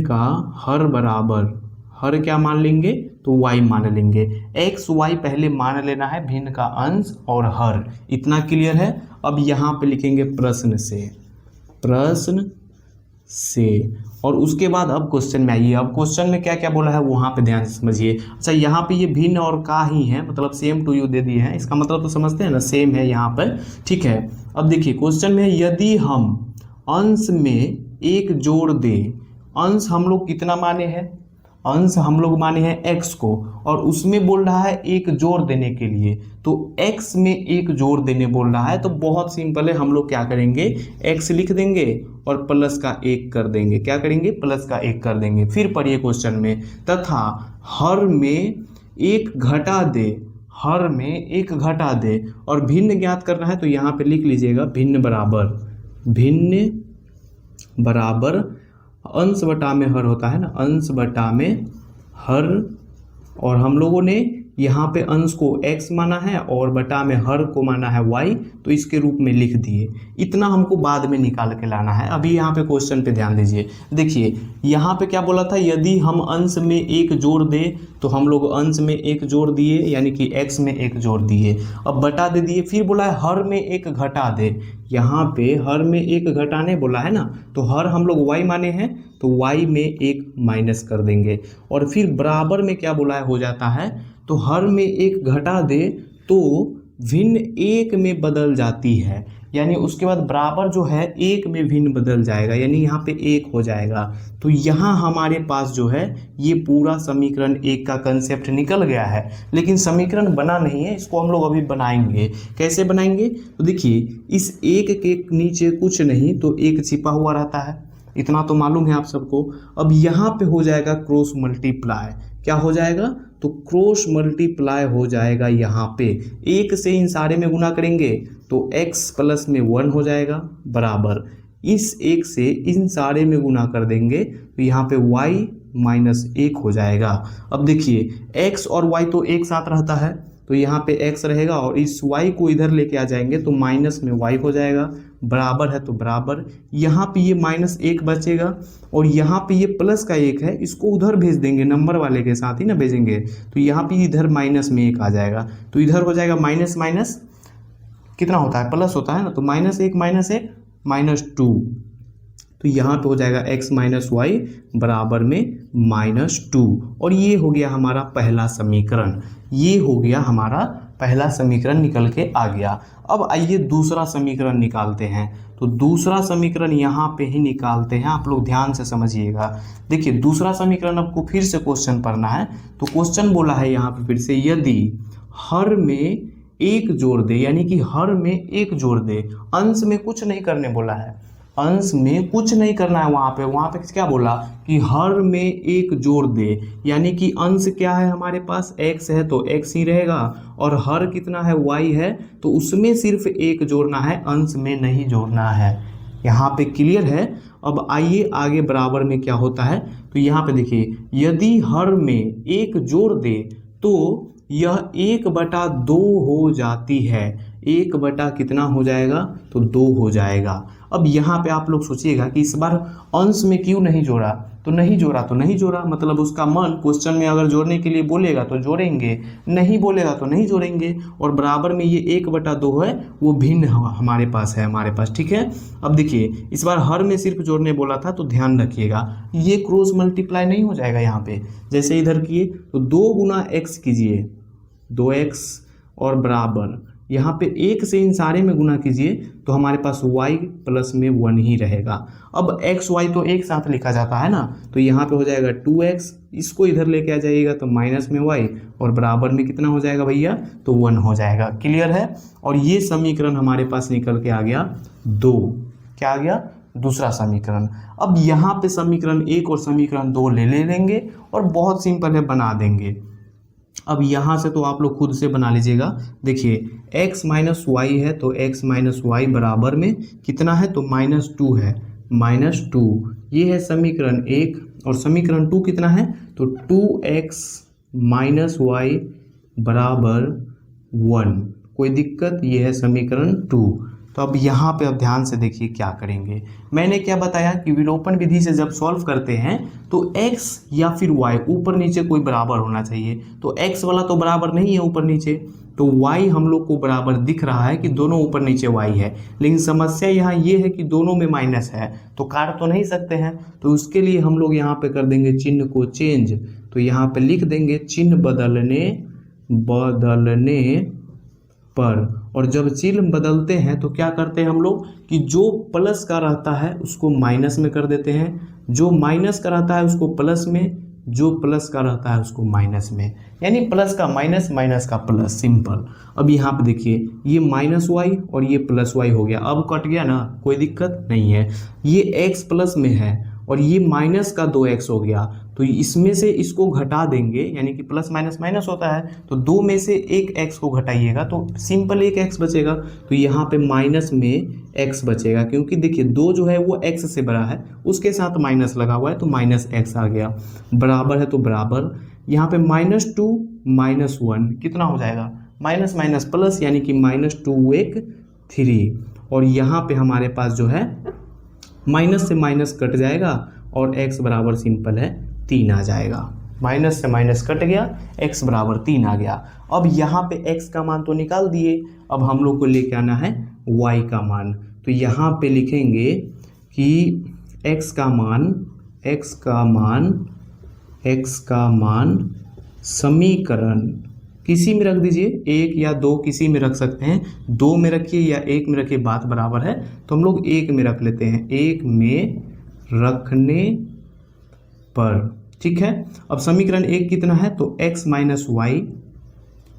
का हर बराबर, हर क्या मान लेंगे, तो y मान लेंगे। x y पहले मान लेना है, भिन्न का अंश और हर। इतना क्लियर है। अब यहाँ पे लिखेंगे प्रश्न से। और उसके बाद अब क्वेश्चन में आइए। अब क्वेश्चन में क्या क्या बोला है वहाँ पे ध्यान से समझिए। अच्छा, यहाँ पे ये भिन्न और का ही है, मतलब सेम टू यू दे दिए हैं। इसका मतलब तो समझते हैं ना, सेम है यहाँ पर, ठीक है। अब देखिए क्वेश्चन में, यदि हम अंश में एक जोड़ दे, अंश हम लोग कितना माने हैं, अंश हम लोग माने हैं x को, और उसमें बोल रहा है एक जोड़ देने के लिए। तो x में एक जोड़ देने बोल रहा है। तो बहुत सिंपल है, हम लोग क्या करेंगे, x लिख देंगे और प्लस का 1 कर देंगे। क्या करेंगे, प्लस का 1 कर देंगे। फिर पढ़िए क्वेश्चन में, तथा हर में एक घटा दे, हर में एक घटा दे, और भिन्न ज्ञात करना है। तो यहाँ पे लिख लीजिएगा भिन्न बराबर अंश बटा में हर होता है ना, अंश बटा में हर। और हम लोगों ने यहाँ पे अंश को x माना है और बटा में हर को माना है y, तो इसके रूप में लिख दिए। इतना हमको बाद में निकाल के लाना है। अभी यहाँ पे क्वेश्चन पे ध्यान दीजिए। देखिए यहाँ पे क्या बोला था, यदि हम अंश में एक जोड़ दे, तो हम लोग अंश में एक जोड़ दिए, यानी कि x में एक जोड़ दिए। अब बटा दे दिए। फिर बोला है हर में एक घटा दे। यहाँ पे हर में एक घटाने बोला है ना, तो हर हम लोग y माने हैं, तो y में एक माइनस कर देंगे। और फिर बराबर में क्या बोला है, हो जाता है, तो हर में एक घटा दे तो भिन्न एक में बदल जाती है। यानी उसके बाद बराबर जो है एक में भिन्न बदल जाएगा, यानी यहाँ पे एक हो जाएगा। तो यहाँ हमारे पास जो है ये पूरा समीकरण एक का कंसेप्ट निकल गया है। लेकिन समीकरण बना नहीं है, इसको हम लोग अभी बनाएंगे। कैसे बनाएंगे, तो देखिए इस एक के नीचे कुछ नहीं तो एक छिपा हुआ रहता है, इतना तो मालूम है आप सबको। अब यहाँ पे हो जाएगा क्रॉस मल्टीप्लाई। क्या हो जाएगा, तो क्रॉस मल्टीप्लाई हो जाएगा। यहाँ पे एक से इन सारे में गुना करेंगे तो x प्लस में 1 हो जाएगा, बराबर इस एक से इन सारे में गुना कर देंगे तो यहाँ पे y माइनस 1 हो जाएगा। अब देखिए x और y तो एक साथ रहता है, तो यहाँ पे x रहेगा और इस y को इधर लेके आ जाएंगे तो माइनस में y हो जाएगा, बराबर है तो बराबर। यहाँ पे ये माइनस 1 बचेगा और यहाँ पे ये प्लस का 1 है, इसको उधर भेज देंगे, नंबर वाले के साथ ही ना भेजेंगे। तो यहाँ पे इधर माइनस में 1 आ जाएगा, तो इधर हो जाएगा माइनस माइनस कितना होता है, प्लस होता है ना, तो माइनस 1 माइनस 2। तो यहाँ पे हो जाएगा x माइनस वाई बराबर में -2। और ये हो गया हमारा पहला समीकरण, ये हो गया हमारा पहला समीकरण निकल के आ गया। अब आइए दूसरा समीकरण निकालते हैं। तो दूसरा समीकरण यहाँ पे ही निकालते हैं, आप लोग ध्यान से समझिएगा। देखिए दूसरा समीकरण आपको फिर से क्वेश्चन पढ़ना है। तो क्वेश्चन बोला है यहाँ पे फिर से, यदि हर में एक जोड़ दे, यानी कि हर में एक जोड़ दे, अंश में कुछ नहीं करने बोला है, अंश में कुछ नहीं करना है। वहाँ पे क्या बोला कि हर में एक जोड़ दे, यानी कि अंश क्या है हमारे पास, x है तो x ही रहेगा, और हर कितना है, y है, तो उसमें सिर्फ एक जोड़ना है, अंश में नहीं जोड़ना है। यहाँ पे क्लियर है। अब आइए आगे बराबर में क्या होता है। तो यहाँ पे देखिए, यदि हर में एक जोड़ दे तो यह 1/2 हो जाती है। 1 बटा कितना हो जाएगा, तो 2 हो जाएगा। अब यहाँ पे आप लोग सोचिएगा कि इस बार अंश में क्यों नहीं जोड़ा, तो नहीं जोड़ा मतलब उसका मन क्वेश्चन में अगर जोड़ने के लिए बोलेगा तो जोड़ेंगे, नहीं बोलेगा तो नहीं जोड़ेंगे। और बराबर में ये 1/2 है वो भिन्न हमारे पास, ठीक है। अब देखिए इस बार हर में सिर्फ जोड़ने बोला था, तो ध्यान रखिएगा ये क्रॉस मल्टीप्लाई नहीं हो जाएगा। यहाँ पे जैसे इधर किए तो 2 गुना x कीजिए, 2x और बराबर यहाँ पे 1 से इन सारे में गुना कीजिए तो हमारे पास y प्लस में 1 ही रहेगा। अब x y तो एक साथ लिखा जाता है ना, तो यहाँ पे हो जाएगा 2x, इसको इधर लेके आ जाइएगा तो माइनस में y और बराबर में कितना हो जाएगा भैया, तो 1 हो जाएगा। क्लियर है। और ये समीकरण हमारे पास निकल के आ गया 2। क्या आ गया, दूसरा समीकरण। अब यहाँ पे समीकरण 1 और समीकरण 2 ले लेंगे और बहुत सिंपल है, बना देंगे। अब यहाँ से तो आप लोग खुद से बना लीजिएगा। देखिए x माइनस वाई है तो x माइनस वाई बराबर में कितना है, तो -2 है, -2। ये है समीकरण 1 और समीकरण 2 कितना है, तो 2x माइनस वाई बराबर 1। कोई दिक्कत, ये है समीकरण 2। तो अब यहाँ पे अब ध्यान से देखिए क्या करेंगे। मैंने क्या बताया कि विलोपन विधि से जब सॉल्व करते हैं तो x या फिर y ऊपर नीचे कोई बराबर होना चाहिए। तो x वाला तो बराबर नहीं है ऊपर नीचे, तो y हम लोग को बराबर दिख रहा है कि दोनों ऊपर नीचे y है, लेकिन समस्या यहाँ ये है कि दोनों में माइनस है तो काट तो नहीं सकते हैं। तो उसके लिए हम लोग यहाँ पे कर देंगे चिन्ह को चेंज। तो यहाँ पे लिख देंगे चिन्ह बदलने पर। और जब चिन्ह बदलते हैं तो क्या करते हैं हम लोग कि जो प्लस का रहता है उसको माइनस में कर देते हैं, जो माइनस का रहता है उसको प्लस में, जो प्लस का रहता है उसको माइनस में, यानी प्लस का माइनस, माइनस का प्लस, सिंपल। अब यहाँ पे देखिए ये -y और ये +y हो गया, अब कट गया ना, कोई दिक्कत नहीं है। ये x प्लस में है और ये माइनस का 2x हो गया, तो इसमें से इसको घटा देंगे, यानी कि प्लस माइनस माइनस होता है, तो 2 में से एक x को घटाइएगा तो सिंपल एक x बचेगा। तो यहाँ पे माइनस में x बचेगा, क्योंकि देखिए 2 जो है वो x से बड़ा है, उसके साथ माइनस लगा हुआ है तो -x आ गया। बराबर है तो बराबर, यहाँ पे -2 -1 कितना हो जाएगा, माइनस माइनस प्लस, यानी कि -2 1 3। और यहाँ पे हमारे पास जो है माइनस से माइनस कट जाएगा और x बराबर सिंपल है 3 आ जाएगा। माइनस से माइनस कट गया, x बराबर 3 आ गया। अब यहाँ पे x का मान तो निकाल दिए, अब हम लोग को लेके आना है y का मान। तो यहाँ पे लिखेंगे कि x का मान समीकरण किसी में रख दीजिए, 1 या 2 किसी में रख सकते हैं, 2 में रखिए या 1 में रखिए, बात बराबर है। तो हम लोग 1 में रख लेते हैं, 1 में रखने पर, ठीक है। अब समीकरण 1 कितना है, तो x माइनस वाई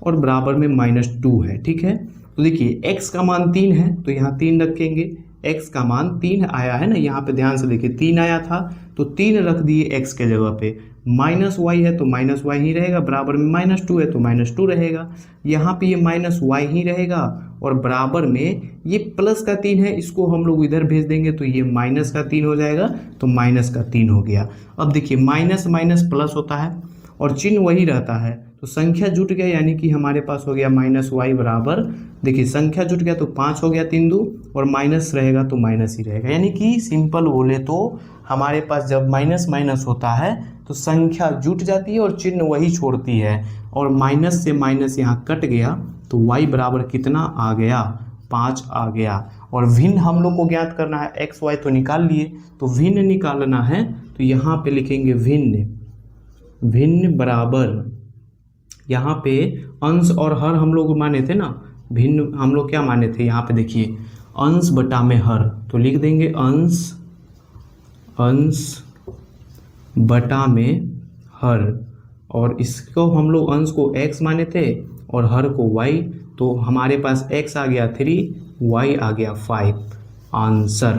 और बराबर में -2 है, ठीक है। तो देखिए x का मान 3 है तो यहाँ 3 रखेंगे, x का मान 3 आया है ना, यहाँ पे ध्यान से देखिए 3 आया था तो 3 रख दिए x के जगह पे। -y है तो -y ही रहेगा, बराबर में -2 है तो -2 रहेगा, यहाँ पे ये -y ही रहेगा और बराबर में ये प्लस का 3 है, इसको हम लोग इधर भेज देंगे तो ये माइनस का 3 हो जाएगा, तो माइनस का 3 हो गया। अब देखिए माइनस माइनस प्लस होता है और चिन्ह वही रहता है, तो संख्या जुट गया, यानी कि हमारे पास हो गया -y बराबर, देखिए संख्या जुट गया तो 5 हो गया 3 2, और माइनस रहेगा तो माइनस ही रहेगा। यानी कि सिंपल बोले तो हमारे पास जब माइनस माइनस होता है तो संख्या जुट जाती है और चिन्ह वही छोड़ती है, और माइनस से माइनस यहाँ कट गया तो y बराबर कितना आ गया, 5 आ गया। और भिन्न हम लोग को ज्ञात करना है, x y तो निकाल लिए, तो भिन्न निकालना है तो यहाँ पे लिखेंगे भिन्न बराबर, यहाँ पे अंश और हर हम लोग माने थे ना, भिन्न हम लोग क्या माने थे, यहाँ पे देखिए अंश बटा में हर, तो लिख देंगे अंश बटा में हर, और इसको हम लोग अंश को x माने थे और हर को y, तो हमारे पास x आ गया 3, y आ गया 5 आंसर।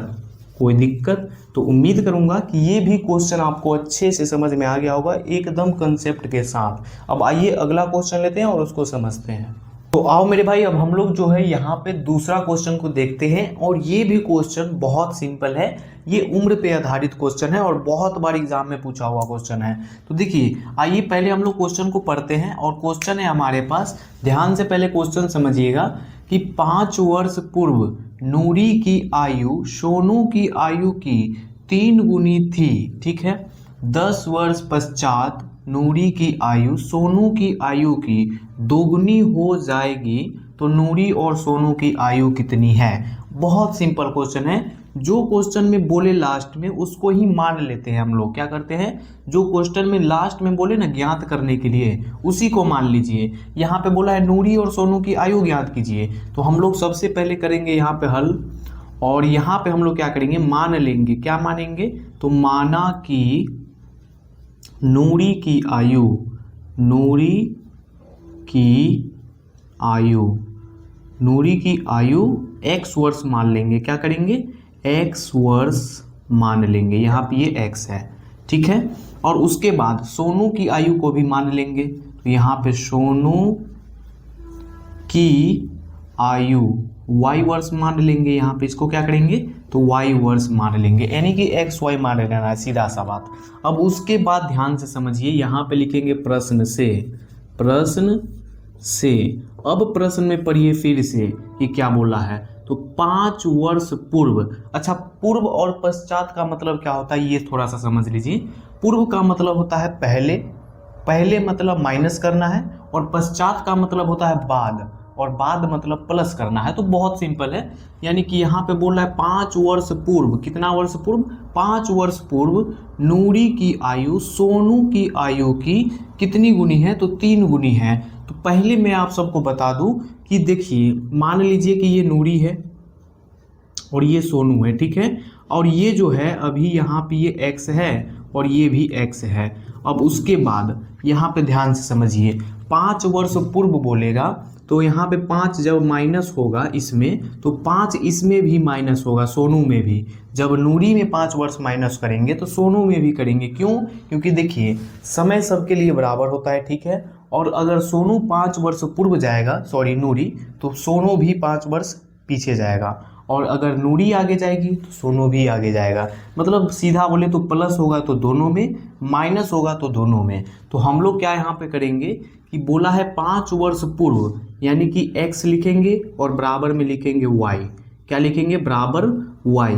कोई दिक्कत, तो उम्मीद करूंगा कि ये भी क्वेश्चन आपको अच्छे से समझ में आ गया होगा, एकदम कंसेप्ट के साथ। अब आइए अगला क्वेश्चन लेते हैं और उसको समझते हैं। तो आओ मेरे भाई, अब हम लोग जो है यहाँ पे दूसरा क्वेश्चन को देखते हैं और ये भी क्वेश्चन बहुत सिंपल है। ये उम्र पे आधारित क्वेश्चन है और बहुत बार एग्जाम में पूछा हुआ क्वेश्चन है। तो देखिए, आइए पहले हम लोग क्वेश्चन को पढ़ते हैं और क्वेश्चन है हमारे पास। ध्यान से पहले क्वेश्चन समझिएगा कि 5 वर्ष पूर्व नूरी की आयु सोनू की आयु की 3 गुनी थी, ठीक है। 10 वर्ष पश्चात नूरी की आयु सोनू की आयु की दोगुनी हो जाएगी, तो नूरी और सोनू की आयु कितनी है। बहुत सिंपल क्वेश्चन है। जो क्वेश्चन में बोले लास्ट में उसको ही मान लेते हैं हम लोग। क्या करते हैं, जो क्वेश्चन में लास्ट में बोले ना ज्ञात करने के लिए, उसी को मान लीजिए। यहाँ पे बोला है नूरी और सोनू की आयु ज्ञात कीजिए, तो हम लोग सबसे पहले करेंगे यहाँ पे हल, और यहाँ पे हम लोग क्या करेंगे, मान लेंगे। क्या मानेंगे, तो माना कि नूरी की आयु, नूरी की आयु, नूरी की आयु x वर्ष मान लेंगे। क्या करेंगे, x वर्ष मान लेंगे। यहाँ पे ये x है, ठीक है। और उसके बाद सोनू की आयु को भी मान लेंगे, तो यहाँ पे सोनू की आयु y वर्ष मान लेंगे। यहाँ पे इसको क्या करेंगे, तो y वर्ष मान लेंगे, यानी कि x y मान लेना है, सीधा सा बात। अब उसके बाद ध्यान से समझिए, यहाँ पे लिखेंगे प्रश्न से, प्रश्न से। अब प्रश्न में पढ़िए फिर से कि क्या बोला है, तो 5 वर्ष पूर्व। अच्छा, पूर्व और पश्चात का मतलब क्या होता है, ये थोड़ा सा समझ लीजिए। पूर्व का मतलब होता है पहले, पहले मतलब माइनस करना है, और पश्चात का मतलब होता है बाद, और बाद मतलब प्लस करना है। तो बहुत सिंपल है, यानी कि यहाँ पे बोल रहा है 5 वर्ष पूर्व। कितना वर्ष पूर्व, 5 वर्ष पूर्व नूरी की आयु सोनू की आयु की कितनी गुनी है, तो 3 गुनी है। तो पहले मैं आप सबको बता दूं कि देखिए, मान लीजिए कि ये नूरी है और ये सोनू है, ठीक है। और ये जो है अभी यहाँ पे ये x है और ये भी x है। अब उसके बाद यहाँ पे ध्यान से समझिए, 5 वर्ष पूर्व बोलेगा तो यहाँ पे 5 जब माइनस होगा इसमें, तो 5 इसमें भी माइनस होगा, सोनू में भी। जब नूरी में 5 वर्ष माइनस करेंगे तो सोनू में भी करेंगे। क्यों, क्योंकि देखिए समय सबके लिए बराबर होता है, ठीक है। और अगर सोनू 5 वर्ष पूर्व जाएगा, सॉरी नूरी, तो सोनू भी 5 वर्ष पीछे जाएगा। और अगर नूरी आगे जाएगी तो सोनू भी आगे जाएगा। मतलब सीधा बोले तो प्लस होगा तो दोनों में, माइनस होगा तो दोनों में। तो हम लोग क्या यहाँ पे करेंगे कि बोला है 5 वर्ष पूर्व, यानी कि x लिखेंगे और बराबर में लिखेंगे y। क्या लिखेंगे, बराबर y।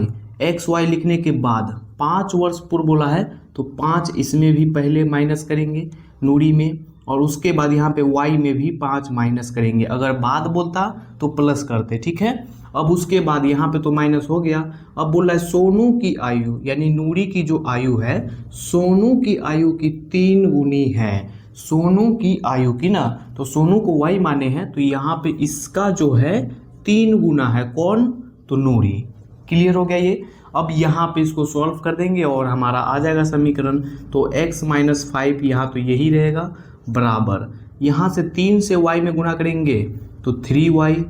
x y लिखने के बाद 5 वर्ष पूर्व बोला है तो 5 इसमें भी पहले माइनस करेंगे नूरी में, और उसके बाद यहाँ पे y में भी 5 माइनस करेंगे। अगर बाद बोलता तो प्लस करते, ठीक है। अब उसके बाद यहाँ पे तो माइनस हो गया। अब बोल रहा है सोनू की आयु, यानी नूरी की जो आयु है सोनू की आयु की 3 गुनी है। सोनू की आयु की ना, तो सोनू को y माने हैं, तो यहाँ पे इसका जो है 3 गुना है। कौन, तो नूरी। क्लियर हो गया ये। अब यहाँ पे इसको सॉल्व कर देंगे और हमारा आ जाएगा समीकरण। तो x माइनस 5 यहाँ तो यही रहेगा, बराबर यहाँ से 3 से y में गुना करेंगे तो 3y,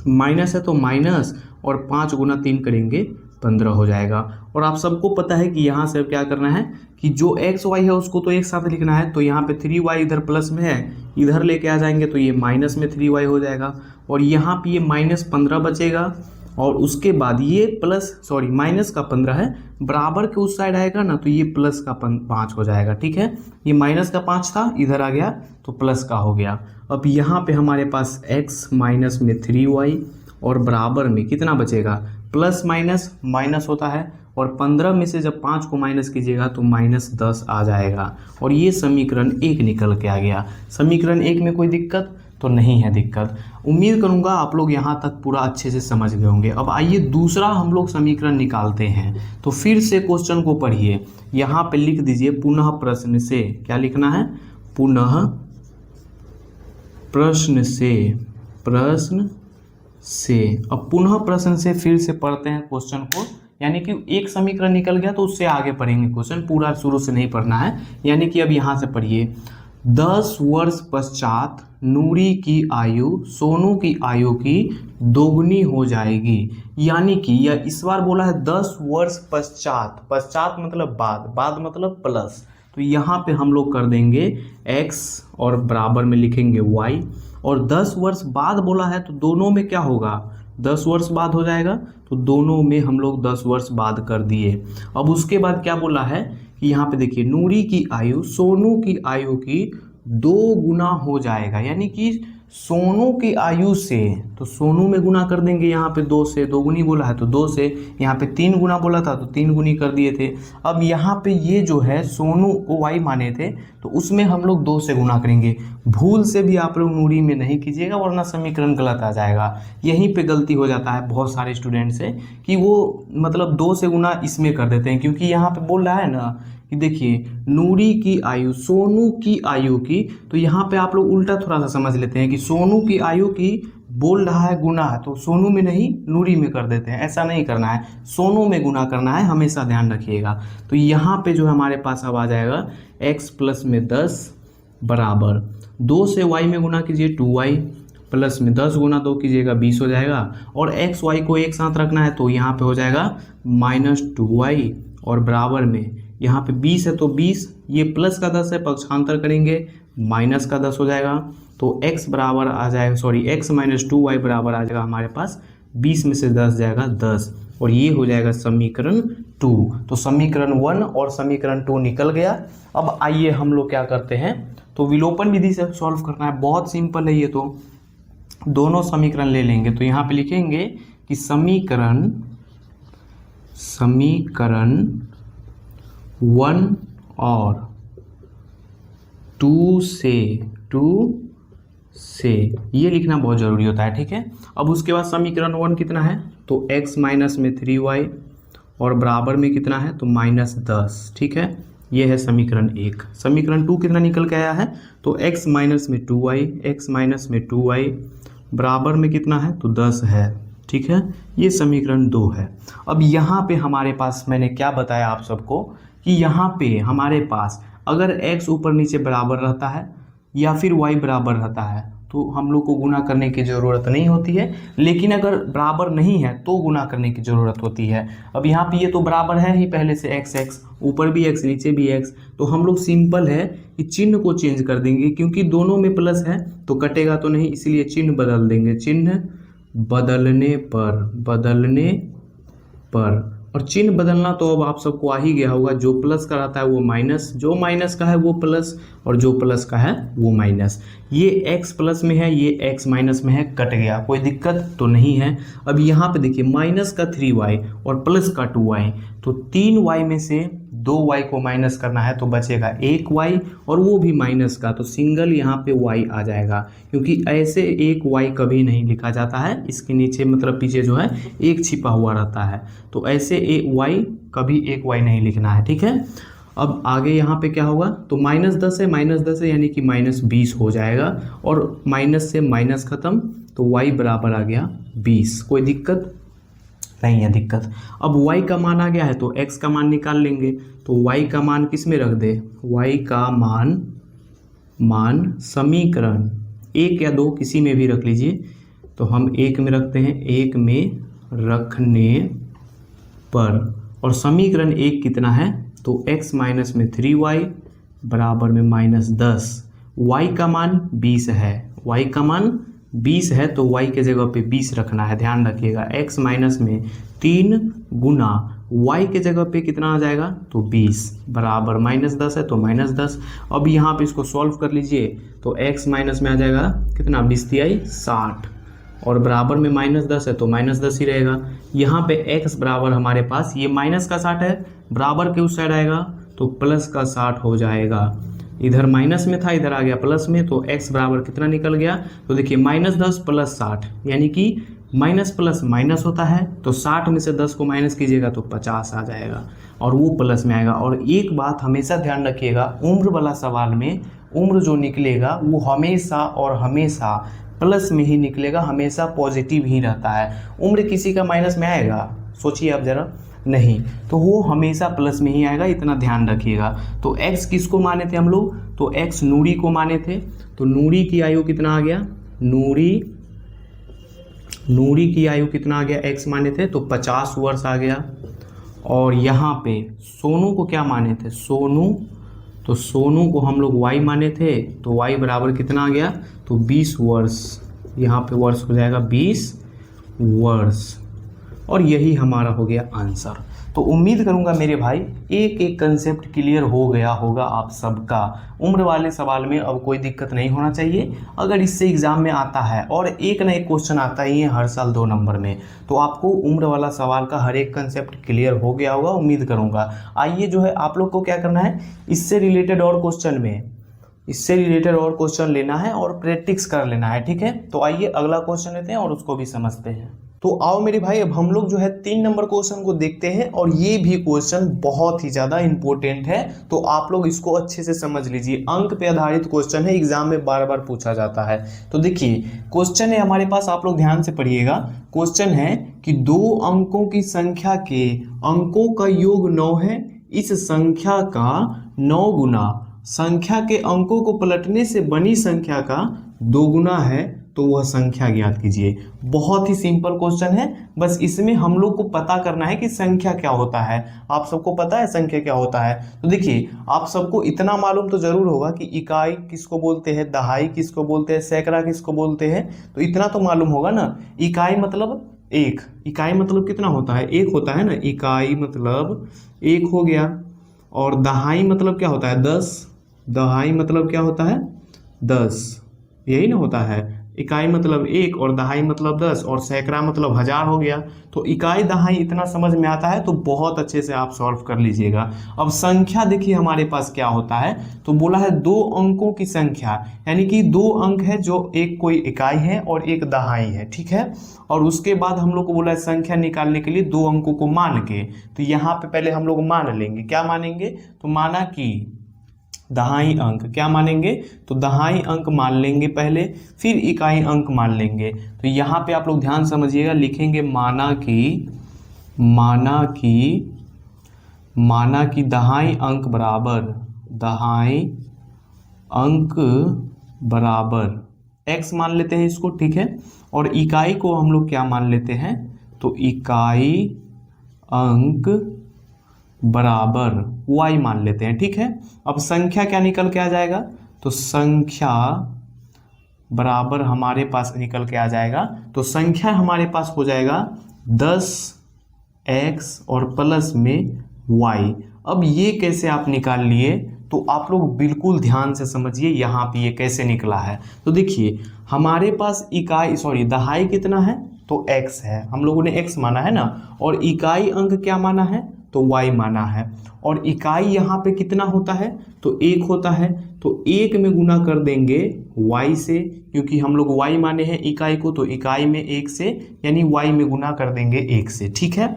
माइनस है तो माइनस, और 5 गुना 3 करेंगे 15 हो जाएगा। और आप सबको पता है कि यहाँ से क्या करना है कि जो x y है उसको तो एक साथ लिखना है। तो यहाँ पे 3y इधर प्लस में है, इधर लेके आ जाएंगे तो ये माइनस में 3y हो जाएगा, और यहाँ पे ये माइनस 15 बचेगा। और उसके बाद ये प्लस, सॉरी माइनस का 15 है, बराबर के उस साइड आएगा ना तो ये प्लस का 5 हो जाएगा, ठीक है। ये माइनस का 5 था, इधर आ गया तो प्लस का हो गया। अब यहाँ पे हमारे पास x माइनस में 3y और बराबर में कितना बचेगा, प्लस माइनस माइनस होता है, और 15 में से जब 5 को माइनस कीजिएगा तो माइनस 10 आ जाएगा। और ये समीकरण 1 निकल के आ गया। समीकरण 1 में कोई दिक्कत तो नहीं है दिक्कत। उम्मीद करूंगा आप लोग यहाँ तक पूरा अच्छे से समझ गए होंगे। अब आइए दूसरा हम लोग समीकरण निकालते हैं। तो फिर से क्वेश्चन को पढ़िए, यहाँ पे लिख दीजिए पुनः प्रश्न से। क्या लिखना है, पुनः प्रश्न से, प्रश्न से। अब पुनः प्रश्न से फिर से पढ़ते हैं क्वेश्चन को, यानी कि एक समीकरण निकल गया तो उससे आगे पढ़ेंगे क्वेश्चन, पूरा शुरू से नहीं पढ़ना है। यानी कि अब यहाँ से पढ़िए, 10 वर्ष पश्चात नूरी की आयु सोनू की आयु की दोगुनी हो जाएगी। यानी कि यह इस बार बोला है 10 वर्ष पश्चात, पश्चात मतलब बाद, बाद मतलब प्लस। तो तो यहाँ पे हम लोग कर देंगे x और बराबर में लिखेंगे y, और 10 वर्ष बाद बोला है तो दोनों में क्या होगा, 10 वर्ष बाद हो जाएगा, तो दोनों में हम लोग 10 वर्ष बाद कर दिए। अब उसके बाद क्या बोला है कि यहाँ पे देखिए नूरी की आयु सोनू की आयु की 2 गुना हो जाएगा, यानी कि सोनू की आयु से, तो सोनू में गुना कर देंगे, यहाँ पे 2 से, 2 गुनी बोला है तो 2 से, यहाँ पे 3 गुना बोला था तो 3 गुनी कर दिए थे। अब यहाँ पे ये जो है सोनू को y माने थे तो उसमें हम लोग 2 से गुना करेंगे। भूल से भी आप लोग नूरी में नहीं कीजिएगा वरना समीकरण गलत आ जाएगा। यहीं पे गलती हो जाता है बहुत सारे स्टूडेंट से कि वो मतलब 2 से गुना इसमें कर देते हैं, क्योंकि यहाँ पे बोल रहा है ना कि देखिए नूरी की आयु सोनू की आयु की, तो यहाँ पे आप लोग उल्टा थोड़ा सा समझ लेते हैं कि सोनू की आयु की बोल रहा है गुना, तो सोनू में नहीं नूरी में कर देते हैं। ऐसा नहीं करना है, सोनू में गुना करना है, हमेशा ध्यान रखिएगा। तो यहाँ पे जो हमारे पास अब आ जाएगा x प्लस में 10 बराबर 2 से y में गुना कीजिए 2y प्लस में 10 गुना 2 कीजिएगा 20 हो जाएगा, और x y को एक साथ रखना है तो यहाँ पे हो जाएगा -2y, और बराबर में यहाँ पे 20 है तो 20, ये प्लस का 10 है पक्षांतर करेंगे माइनस का 10 हो जाएगा, तो x बराबर आ जाएगा, सॉरी x माइनस 2y बराबर आ जाएगा हमारे पास 20 में से 10 जाएगा 10, और ये हो जाएगा समीकरण 2। तो समीकरण 1 और समीकरण 2 निकल गया। अब आइए हम लोग क्या करते हैं, तो विलोपन विधि से सॉल्व करना है, बहुत सिंपल है ये। तो दोनों समीकरण ले लेंगे, तो यहाँ पे लिखेंगे कि समीकरण 1 और 2 से ये लिखना बहुत ज़रूरी होता है, ठीक है। अब उसके बाद समीकरण 1 कितना है, तो x माइनस में 3y और बराबर में कितना है, तो -10, ठीक है। ये है समीकरण 1। समीकरण 2 कितना निकल के आया है, तो x माइनस में 2y बराबर में कितना है, तो 10 है, ठीक है। ये समीकरण 2 है। अब यहाँ पे हमारे पास मैंने क्या बताया आप सबको कि यहाँ पे हमारे पास अगर x ऊपर नीचे बराबर रहता है या फिर y बराबर रहता है तो हम लोग को गुना करने की ज़रूरत नहीं होती है, लेकिन अगर बराबर नहीं है तो गुना करने की ज़रूरत होती है। अब यहाँ पे ये तो बराबर है ही पहले से, x ऊपर भी x नीचे भी x, तो हम लोग सिंपल है कि चिन्ह को चेंज कर देंगे, क्योंकि दोनों में प्लस है तो कटेगा तो नहीं, इसलिए चिन्ह बदल देंगे। चिन्ह बदलने पर और चिन्ह बदलना तो अब आप सबको आ ही गया होगा, जो प्लस का रहता है वो माइनस, जो माइनस का है वो प्लस, और जो प्लस का है वो माइनस। ये x प्लस में है, ये x माइनस में है, कट गया, कोई दिक्कत तो नहीं है। अब यहाँ पे देखिए माइनस का 3y और प्लस का 2y, तो 3y में से 2y को माइनस करना है तो बचेगा 1y, और वो भी माइनस का, तो सिंगल यहाँ पे y आ जाएगा, क्योंकि ऐसे 1y कभी नहीं लिखा जाता है, इसके नीचे मतलब पीछे जो है 1 छिपा हुआ रहता है, तो ऐसे y कभी 1y नहीं लिखना है, ठीक है। अब आगे यहाँ पे क्या होगा, तो -10 है, यानी कि -20 हो जाएगा, और माइनस से माइनस खत्म, तो y बराबर आ गया 20, कोई दिक्कत नहीं है दिक्कत। अब y का मान आ गया है तो x का मान निकाल लेंगे, तो y का मान किस में रख दे, y का मान समीकरण 1 या 2 किसी में भी रख लीजिए, तो हम 1 में रखते हैं, 1 में रखने पर, और समीकरण 1 कितना है, तो x माइनस में 3y बराबर में -10, y का मान 20 है, y का मान 20 है तो y के जगह पे 20 रखना है, ध्यान रखिएगा। x माइनस में 3 गुना y के जगह पे कितना आ जाएगा, तो 20 बराबर -10 है तो -10। अब यहाँ पे इसको सॉल्व कर लीजिए, तो x माइनस में आ जाएगा कितना, 20 तिहाई 60, और बराबर में -10 है तो -10 ही रहेगा। यहाँ पे x बराबर हमारे पास ये माइनस का 60 है, बराबर के उस साइड आएगा तो प्लस का 60 हो जाएगा। इधर माइनस में था, इधर आ गया प्लस में, तो x बराबर कितना निकल गया, तो देखिए -10 प्लस 60, यानी कि माइनस प्लस माइनस होता है, तो 60 में से 10 को माइनस कीजिएगा तो 50 आ जाएगा, और वो प्लस में आएगा। और एक बात हमेशा ध्यान रखिएगा, उम्र वाला सवाल में उम्र जो निकलेगा वो हमेशा और हमेशा प्लस में ही निकलेगा, हमेशा पॉजिटिव ही रहता है। उम्र किसी का माइनस में आएगा, सोचिए आप ज़रा, नहीं, तो वो हमेशा प्लस में ही आएगा, इतना ध्यान रखिएगा। तो x किसको माने थे हम लोग, तो x नूरी को माने थे, तो नूरी की आयु कितना आ गया, नूरी की आयु कितना आ गया, x माने थे तो 50 वर्ष आ गया। और यहाँ पे सोनू को क्या माने थे, सोनू, तो सोनू को हम लोग y माने थे, तो y बराबर कितना आ गया, तो 20 वर्ष, यहाँ पे वर्ष हो जाएगा 20 वर्ष, और यही हमारा हो गया आंसर। तो उम्मीद करूंगा मेरे भाई एक एक कंसेप्ट क्लियर हो गया होगा आप सबका। उम्र वाले सवाल में अब कोई दिक्कत नहीं होना चाहिए। अगर इससे एग्जाम में आता है, और एक ना एक क्वेश्चन आता ही है हर साल 2 नंबर में, तो आपको उम्र वाला सवाल का हर एक कंसेप्ट क्लियर हो गया होगा, उम्मीद करूंगा। आइए जो है आप लोग को क्या करना है, इससे रिलेटेड और क्वेश्चन लेना है और प्रैक्टिस कर लेना है, ठीक है। तो आइए अगला क्वेश्चन लेते हैं और उसको भी समझते हैं। तो आओ मेरे भाई, अब हम लोग जो है 3 नंबर क्वेश्चन को देखते हैं, और ये भी क्वेश्चन बहुत ही ज़्यादा इंपॉर्टेंट है, तो आप लोग इसको अच्छे से समझ लीजिए। अंक पे आधारित क्वेश्चन है, एग्जाम में बार बार पूछा जाता है। तो देखिए क्वेश्चन है हमारे पास, आप लोग ध्यान से पढ़िएगा। क्वेश्चन है कि 2 अंकों की संख्या के अंकों का योग 9 है, इस संख्या का 9 गुना संख्या के अंकों को पलटने से बनी संख्या का 2 गुना है, तो वह संख्या ज्ञात कीजिए। बहुत ही सिंपल क्वेश्चन है, बस इसमें हम लोग को पता करना है कि संख्या क्या होता है। आप सबको पता है संख्या क्या होता है? तो देखिए आप सबको इतना मालूम तो जरूर होगा कि इकाई किसको बोलते हैं, दहाई किसको बोलते हैं, सैकड़ा किसको बोलते हैं, तो इतना तो मालूम होगा ना। इकाई मतलब एक, इकाई मतलब कितना होता है, एक होता है ना, इकाई मतलब एक हो गया। और दहाई मतलब क्या होता है, 10, दहाई मतलब क्या होता है, 10, यही ना होता है। इकाई मतलब एक और दहाई मतलब 10, और सैकड़ा मतलब 1000 हो गया। तो इकाई दहाई इतना समझ में आता है, तो बहुत अच्छे से आप सॉल्व कर लीजिएगा। अब संख्या देखिए हमारे पास क्या होता है, तो बोला है 2 अंकों की संख्या, यानी कि 2 अंक है जो एक कोई इकाई है और एक दहाई है, ठीक है। और उसके बाद हम लोग को बोला है संख्या निकालने के लिए 2 अंकों को मान के, तो यहाँ पे पहले हम लोग मान लेंगे, क्या मानेंगे, तो माना कि दहाई अंक, क्या मानेंगे, तो दहाई अंक मान लेंगे पहले, फिर इकाई अंक मान लेंगे। तो यहाँ पे आप लोग ध्यान समझिएगा, लिखेंगे माना कि दहाई अंक बराबर x मान लेते हैं इसको, ठीक है। और इकाई को हम लोग क्या मान लेते हैं, तो इकाई अंक बराबर y मान लेते हैं, ठीक है। अब संख्या क्या निकल के आ जाएगा, तो संख्या बराबर हमारे पास निकल के आ जाएगा, तो संख्या हमारे पास हो जाएगा 10x और प्लस में y। अब ये कैसे आप निकाल लिए, तो आप लोग बिल्कुल ध्यान से समझिए यहाँ पे ये कैसे निकला है। तो देखिए हमारे पास दहाई कितना है, तो x है, हम लोगों ने x माना है ना, और इकाई अंक क्या माना है, तो y माना है। और इकाई यहाँ पे कितना होता है, तो 1 होता है, तो 1 में गुना कर देंगे y से, क्योंकि हम लोग y माने हैं इकाई को, तो इकाई में 1 से, यानी y में गुना कर देंगे 1 से, ठीक है।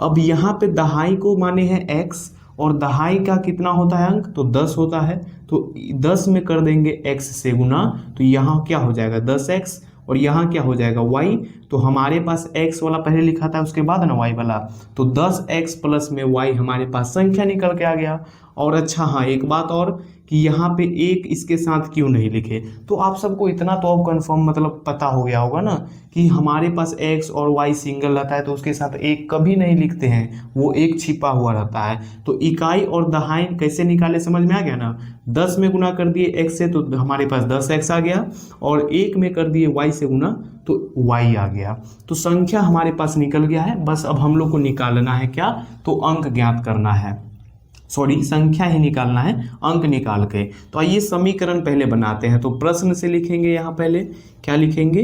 अब यहाँ पे दहाई को माने हैं x, और दहाई का कितना होता है अंक, तो 10 होता है, तो 10 में कर देंगे x से गुना, तो यहाँ क्या हो जाएगा 10x, और यहाँ क्या हो जाएगा y। तो हमारे पास x वाला पहले लिखा था, उसके बाद ना y वाला, तो 10x प्लस में y हमारे पास संख्या निकल के आ गया। और अच्छा हाँ, एक बात और कि यहाँ पे 1 इसके साथ क्यों नहीं लिखे, तो आप सबको इतना तो अब कंफर्म मतलब पता हो गया होगा ना कि हमारे पास x और y सिंगल रहता है, तो उसके साथ 1 कभी नहीं लिखते हैं, वो 1 छिपा हुआ रहता है। तो इकाई और दहाई कैसे निकाले, समझ में आ गया ना। 10 में गुना कर दिए x से, तो हमारे पास 10x आ गया, और 1 में कर दिए y से गुना, तो y आ गया। तो संख्या हमारे पास निकल गया है। बस अब हम लोग को निकालना है क्या, तो अंक ज्ञात करना है, संख्या ही निकालना है अंक निकाल के। तो आइए समीकरण पहले बनाते हैं। तो प्रश्न से लिखेंगे, यहाँ पहले क्या लिखेंगे,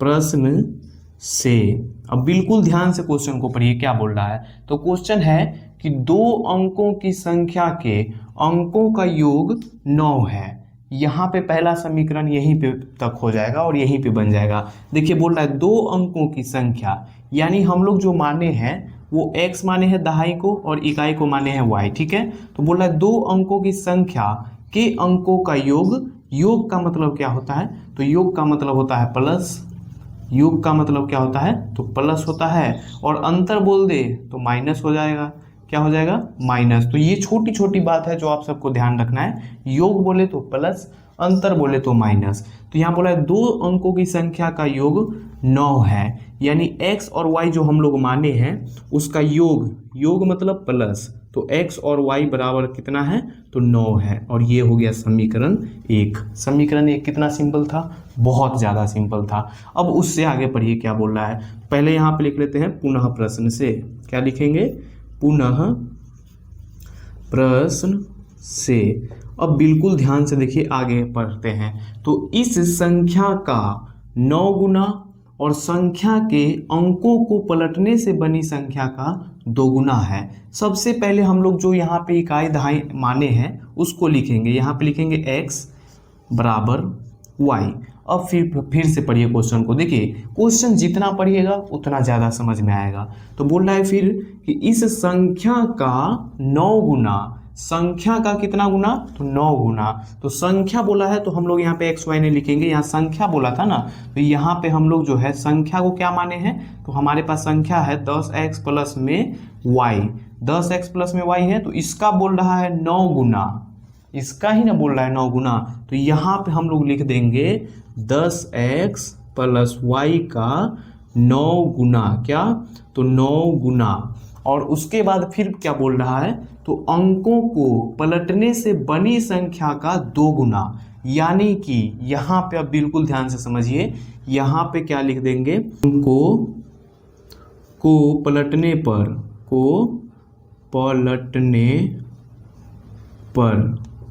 प्रश्न से। अब बिल्कुल ध्यान से क्वेश्चन को पढ़िए क्या बोल रहा है। तो क्वेश्चन है कि 2 अंकों की संख्या के अंकों का योग 9 है। यहाँ पे पहला समीकरण यहीं पे तक हो जाएगा और यहीं पे बन जाएगा। देखिए बोल रहा है 2 अंकों की संख्या, यानी हम लोग जो माने हैं वो x माने हैं दहाई को, और इकाई को माने हैं y, ठीक है। तो बोल रहा है 2 अंकों की संख्या के अंकों का योग, योग का मतलब क्या होता है, तो योग का मतलब होता है प्लस, योग का मतलब क्या होता है, तो प्लस होता है, और अंतर बोल दे तो माइनस हो जाएगा, क्या हो जाएगा, माइनस। तो ये छोटी छोटी बात है जो आप सबको ध्यान रखना है, योग बोले तो प्लस, अंतर बोले तो माइनस। तो यहाँ बोला है 2 अंकों की संख्या का योग 9 है, यानी x और y जो हम लोग माने हैं उसका योग, योग मतलब प्लस, तो x और y बराबर कितना है, तो 9 है। और ये हो गया समीकरण 1। समीकरण 1 कितना सिंपल था, बहुत ज़्यादा सिंपल था। अब उससे आगे पढ़िए क्या बोल रहा है। पहले यहाँ पे लिख लेते हैं पुनः प्रश्न से। क्या लिखेंगे, पुनः प्रश्न से। अब बिल्कुल ध्यान से देखिए, आगे पढ़ते हैं। तो इस संख्या का 9 गुना और संख्या के अंकों को पलटने से बनी संख्या का 2 गुना है। सबसे पहले हम लोग जो यहाँ पे इकाई दहाई माने हैं उसको लिखेंगे। यहाँ पे लिखेंगे x बराबर y। अब फिर से पढ़िए क्वेश्चन को। देखिए क्वेश्चन जितना पढ़िएगा उतना ज़्यादा समझ में आएगा। तो बोल रहा है फिर कि इस संख्या का 9 गुना, संख्या का कितना गुना, तो 9 गुना। तो संख्या बोला है तो हम लोग यहाँ पे x y नहीं लिखेंगे, यहाँ संख्या बोला था ना, तो यहाँ पे हम लोग जो है संख्या को क्या माने हैं, तो हमारे पास संख्या है 10x प्लस में y, 10x प्लस में y है। तो इसका बोल रहा है 9 गुना, इसका ही ना बोल रहा है 9 गुना। तो यहाँ पे हम लोग लिख देंगे 10x प्लस y का 9 गुना। क्या, तो 9 गुना। और उसके बाद फिर क्या बोल रहा है, तो अंकों को पलटने से बनी संख्या का 2 गुना। यानी कि यहाँ पे अब बिल्कुल ध्यान से समझिए, यहाँ पे क्या लिख देंगे, अंकों को पलटने पर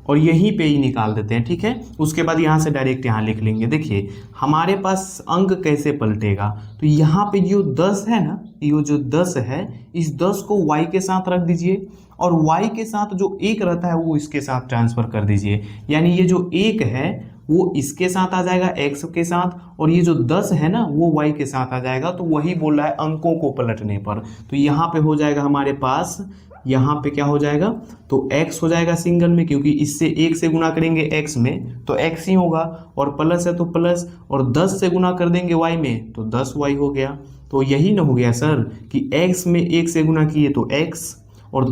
और यहीं पे ही निकाल देते हैं, ठीक है। उसके बाद यहाँ से डायरेक्ट यहाँ लिख लेंगे। देखिए हमारे पास अंक कैसे पलटेगा, तो यहाँ पे जो 10 है ना, ये जो 10 है, इस 10 को y के साथ रख दीजिए और y के साथ जो 1 रहता है वो इसके साथ ट्रांसफर कर दीजिए। यानी ये जो 1 है वो इसके साथ आ जाएगा x के साथ, और ये जो 10 है ना वो y के साथ आ जाएगा। तो वही बोल रहा है अंकों को पलटने पर। तो यहाँ पे हो जाएगा हमारे पास, यहाँ पे क्या हो जाएगा, तो x हो जाएगा सिंगल में, क्योंकि इससे 1 से गुना करेंगे x में तो x ही होगा, और प्लस है तो प्लस, और 10 से गुना कर देंगे y में तो 10y हो गया। तो यही ना हो गया सर कि x में 1 से गुना किए तो x, और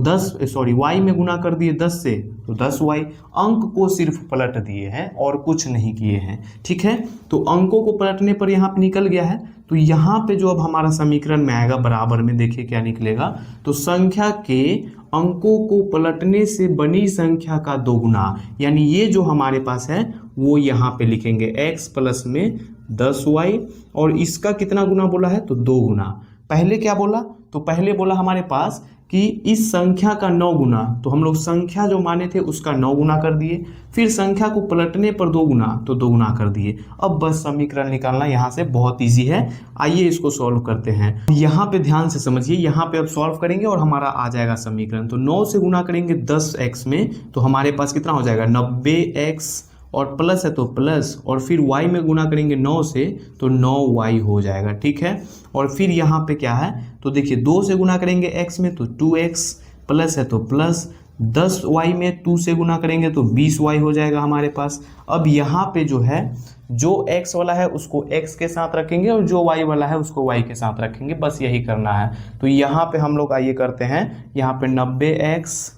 y में गुना कर दिए 10 से तो 10y। अंक को सिर्फ पलट दिए हैं और कुछ नहीं किए हैं, ठीक है। तो अंकों को पलटने पर यहाँ पे निकल गया है। तो यहाँ पे जो अब हमारा समीकरण में आएगा बराबर में, देखिए क्या निकलेगा, तो संख्या के अंकों को पलटने से बनी संख्या का 2 गुना। यानी ये जो हमारे पास है वो यहाँ पे लिखेंगे x प्लस में 10y, और इसका कितना गुना बोला है, तो 2 गुना। पहले क्या बोला, तो पहले बोला हमारे पास कि इस संख्या का 9 गुना, तो हम लोग संख्या जो माने थे उसका 9 गुना कर दिए, फिर संख्या को पलटने पर 2 गुना, तो 2 गुना कर दिए। अब बस समीकरण निकालना यहाँ से बहुत इजी है। आइए इसको सॉल्व करते हैं। यहाँ पे ध्यान से समझिए, यहाँ पे अब सॉल्व करेंगे और हमारा आ जाएगा समीकरण। तो 9 से गुना करेंगे 10x में, तो हमारे पास कितना हो जाएगा 90x, और प्लस है तो प्लस, और फिर y में गुना करेंगे 9 से तो 9y हो जाएगा, ठीक है। और फिर यहाँ पे क्या है, तो देखिए 2 से गुना करेंगे x में तो 2x, प्लस है तो प्लस, 10y में 2 से गुना करेंगे तो 20y हो जाएगा हमारे पास। अब यहाँ पे जो है, जो x वाला है उसको x के साथ रखेंगे और जो y वाला है उसको y के साथ रखेंगे, बस यही करना है। तो यहाँ पे हम लोग आइए करते हैं, यहाँ पे 90x,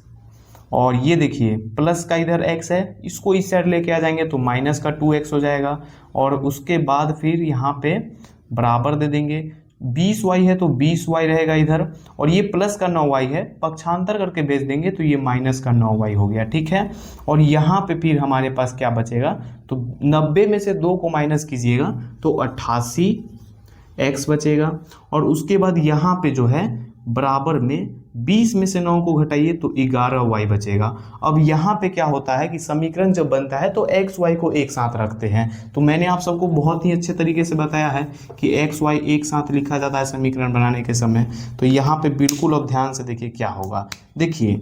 और ये देखिए प्लस का इधर x है, इसको इस साइड लेके आ जाएंगे तो माइनस का 2x हो जाएगा। और उसके बाद फिर यहाँ पे बराबर दे देंगे, 20y है तो 20y रहेगा इधर, और ये प्लस का 9y है, पक्षांतर करके भेज देंगे तो ये माइनस का 9y हो गया, ठीक है। और यहाँ पे फिर हमारे पास क्या बचेगा, तो 90 में से 2 को माइनस कीजिएगा तो 88x बचेगा। और उसके बाद यहाँ पे जो है बराबर में 20 में से 9 को घटाइए तो 11y बचेगा। अब यहाँ पे क्या होता है कि समीकरण जब बनता है तो x y को एक साथ रखते हैं। तो मैंने आप सबको बहुत ही अच्छे तरीके से बताया है कि x y एक साथ लिखा जाता है समीकरण बनाने के समय। तो यहाँ पे बिल्कुल अब ध्यान से देखिए क्या होगा। देखिए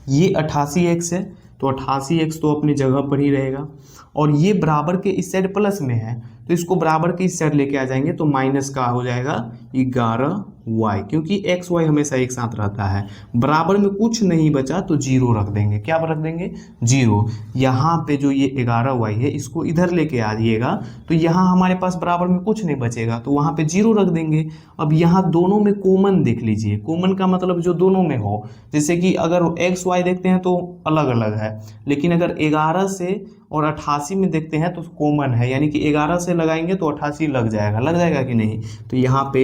ये 88x है तो 88x तो अपनी जगह पर ही रहेगा, और ये बराबर के इस साइड प्लस में है तो इसको बराबर के इस साइड लेके आ जाएंगे तो माइनस का हो जाएगा 11y, क्योंकि x y हमेशा एक साथ रहता है। बराबर में कुछ नहीं बचा तो 0 रख देंगे। क्या रख देंगे, 0। यहाँ पे जो ये 11y है इसको इधर लेके आ जाइएगा तो यहाँ हमारे पास बराबर में कुछ नहीं बचेगा तो वहाँ पे 0 रख देंगे। अब यहाँ दोनों में कॉमन देख लीजिए, कॉमन का मतलब जो दोनों में हो, जैसे कि अगर x y देखते हैं तो अलग अलग है, लेकिन अगर 11 से और 88 में देखते हैं तो कॉमन है, यानी कि 11 से लगाएंगे तो 88 लग जाएगा कि नहीं। तो यहाँ पे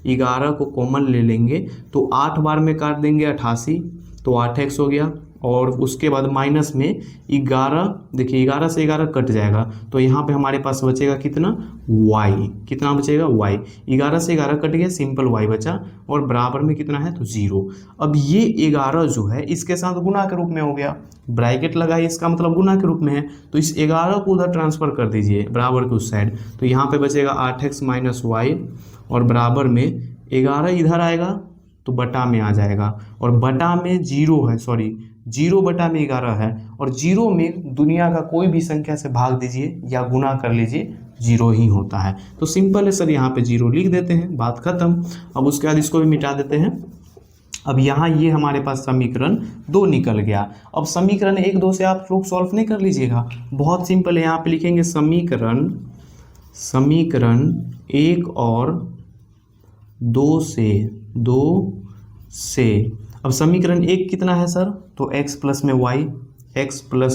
11 को कॉमन ले लेंगे तो 8 बार में काट देंगे 88, तो 8x हो गया, और उसके बाद माइनस में 11, देखिए 11 से 11 कट जाएगा, तो यहाँ पे हमारे पास बचेगा कितना, y, कितना बचेगा y, 11 से 11 कट गया, सिंपल y बचा, और बराबर में कितना है तो 0। अब ये 11 जो है इसके साथ गुना के रूप में हो गया, ब्रैकेट लगाइए, इसका मतलब गुना के रूप में है, तो इस 11 को उधर ट्रांसफर कर दीजिए बराबर के उस साइड, तो यहाँ पे बचेगा 8x माइनस वाई, और बराबर में 11 इधर आएगा तो बटा में आ जाएगा, और बटा में 0 है, सॉरी 0 बटा में 11 है, और 0 में दुनिया का कोई भी संख्या से भाग दीजिए या गुना कर लीजिए, 0 ही होता है। तो सिंपल है सर, यहाँ पे 0 लिख देते हैं, बात खत्म। अब उसके बाद इसको भी मिटा देते हैं। अब यहाँ ये हमारे पास समीकरण 2 निकल गया। अब समीकरण 1, 2 से आप लोग सॉल्व नहीं कर लीजिएगा, बहुत सिंपल है। यहाँ पे लिखेंगे समीकरण 1 और 2 से। अब समीकरण 1 कितना है सर, तो x प्लस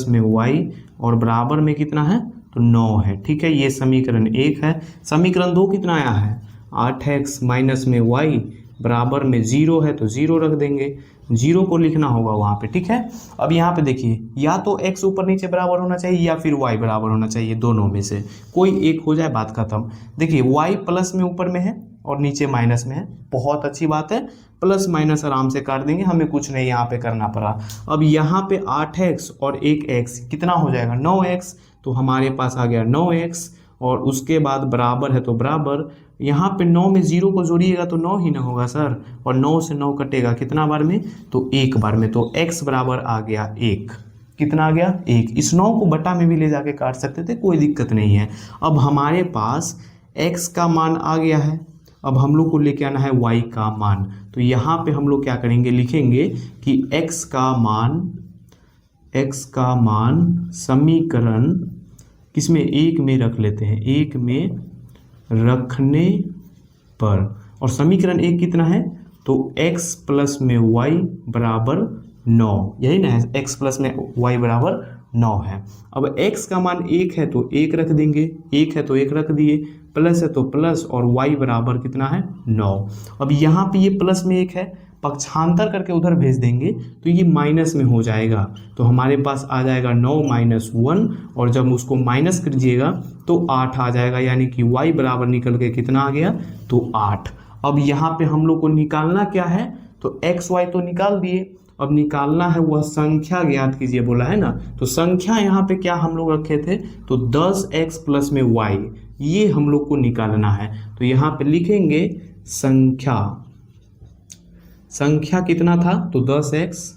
में y, और बराबर में कितना है तो 9 है, ठीक है, ये समीकरण 1 है। समीकरण 2 कितना आया है, 8x माइनस में y, बराबर में 0 है तो 0 रख देंगे, 0 को लिखना होगा वहाँ पे, ठीक है। अब यहाँ पे देखिए, या तो x ऊपर नीचे बराबर होना चाहिए या फिर y बराबर होना चाहिए, दोनों में से कोई एक हो जाए, बात खत्म। देखिए y प्लस में ऊपर में है और नीचे माइनस में है, बहुत अच्छी बात है, प्लस माइनस आराम से काट देंगे, हमें कुछ नहीं यहाँ पे करना पड़ा। अब यहाँ पे 8x और एक x कितना हो जाएगा 9x, तो हमारे पास आ गया 9x, और उसके बाद बराबर है तो बराबर, यहाँ पे 9 में 0 को जोड़िएगा तो 9 ही ना होगा सर, और 9 से 9 कटेगा कितना बार में, तो एक बार में, तो x बराबर आ गया 1, कितना आ गया 1। इस 9 को बटा में भी ले जाके काट सकते थे, कोई दिक्कत नहीं है। अब हमारे पास x का मान आ गया है, अब हम लोग को लेके आना है y का मान, तो यहाँ पे हम लोग क्या करेंगे, लिखेंगे कि x का मान समीकरण किसमें, 1 में रख लेते हैं, 1 में रखने पर, और समीकरण 1 कितना है, तो x प्लस में y बराबर 9, यही ना है, x प्लस में y बराबर 9 है। अब x का मान 1 है तो 1 रख देंगे, 1 है तो 1 रख दिए, प्लस है तो प्लस, और y बराबर कितना है 9। अब यहाँ पे ये प्लस में 1 है, पक्षांतर करके उधर भेज देंगे तो ये माइनस में हो जाएगा, तो हमारे पास आ जाएगा 9 माइनस 1, और जब उसको माइनस कीजिएगा तो 8 आ जाएगा, यानी कि y बराबर निकल के कितना आ गया, तो 8। अब यहाँ पे हम लोग को निकालना क्या है, तो x y तो निकाल दिए, अब निकालना है वह संख्या ज्ञात कीजिए बोला है ना, तो संख्या यहाँ पे क्या हम लोग रखे थे, तो 10x प्लस में y, ये हम लोग को निकालना है। तो यहाँ पे लिखेंगे संख्या कितना था, तो 10x,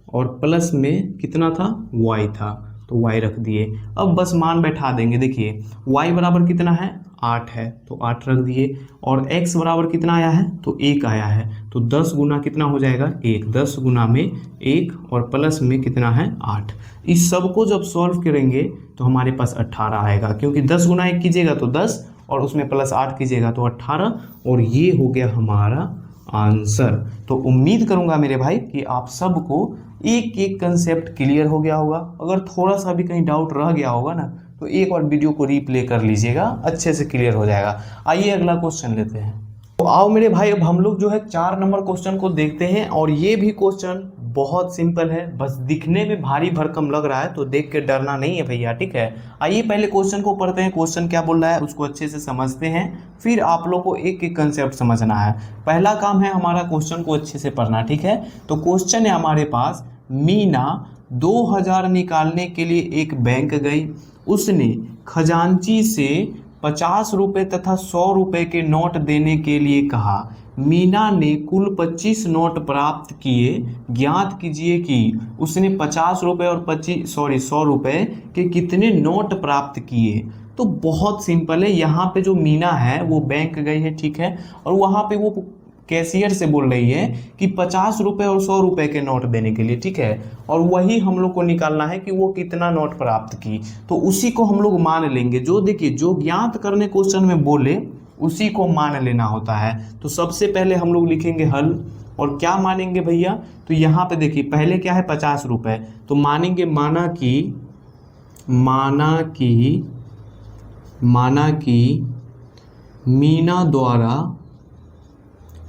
और प्लस में कितना था y था, तो y रख दिए। अब बस मान बैठा देंगे, देखिए y बराबर कितना है 8 है, तो 8 रख दिए, और x बराबर कितना आया है, तो 1 आया है, तो 10 गुना कितना हो जाएगा 1, 10 गुना में 1, और प्लस में कितना है 8। इस सब को जब सॉल्व करेंगे तो हमारे पास 18 आएगा, क्योंकि 10 गुना 1 कीजिएगा तो 10, और उसमें प्लस 8 कीजिएगा तो 18, और ये हो गया हमारा आंसर। तो उम्मीद करूंगा मेरे भाई कि आप सबको एक एक कंसेप्ट क्लियर हो गया होगा। अगर थोड़ा सा भी कहीं डाउट रह गया होगा ना, तो एक और वीडियो को रीप्ले कर लीजिएगा, अच्छे से क्लियर हो जाएगा। आइए अगला क्वेश्चन लेते हैं। तो आओ मेरे भाई, अब हम लोग जो है 4 नंबर क्वेश्चन को देखते हैं, और ये भी क्वेश्चन बहुत सिंपल है, बस दिखने में भारी भरकम लग रहा है, तो देख के डरना नहीं है भैया, ठीक है। आइए पहले क्वेश्चन को पढ़ते हैं, क्वेश्चन क्या बोल रहा है उसको अच्छे से समझते हैं, फिर आप लोग को एक एक कंसेप्ट समझना है। पहला काम है हमारा क्वेश्चन को अच्छे से पढ़ना, ठीक है। तो क्वेश्चन है हमारे पास, मीना 2000 निकालने के लिए एक बैंक गई, उसने खजांची से 50 रुपये तथा 100 रुपये के नोट देने के लिए कहा। मीना ने कुल 25 नोट प्राप्त किए, ज्ञात कीजिए कि उसने 50 रुपये और 100 रुपये के कितने नोट प्राप्त किए। तो बहुत सिंपल है, यहाँ पे जो मीना है वो बैंक गई है, ठीक है, और वहाँ पे वो कैशियर से बोल रही है कि 50 रुपये और 100 रुपये के नोट देने के लिए, ठीक है, और वही हम लोग को निकालना है कि वो कितना नोट प्राप्त की। तो उसी को हम लोग मान लेंगे, जो देखिए जो ज्ञात करने क्वेश्चन में बोले उसी को मान लेना होता है। तो सबसे पहले हम लोग लिखेंगे हल, और क्या मानेंगे भैया, तो यहाँ पे देखिए पहले क्या है 50 रुपये, तो मानेंगे माना कि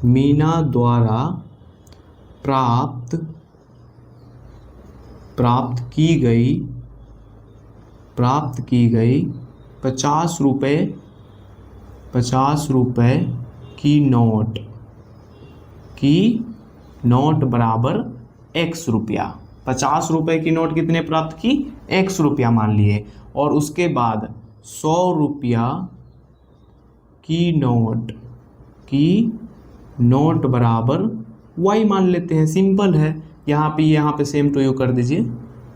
मीना द्वारा प्राप्त प्राप्त की गई 50 रुपये की नोट बराबर x रुपया। 50 रुपये की नोट कितने प्राप्त की? x रुपया मान लिए। और उसके बाद 100 रुपया की नोट बराबर y मान लेते हैं। सिंपल है। यहाँ पे सेम टू यू कर दीजिए।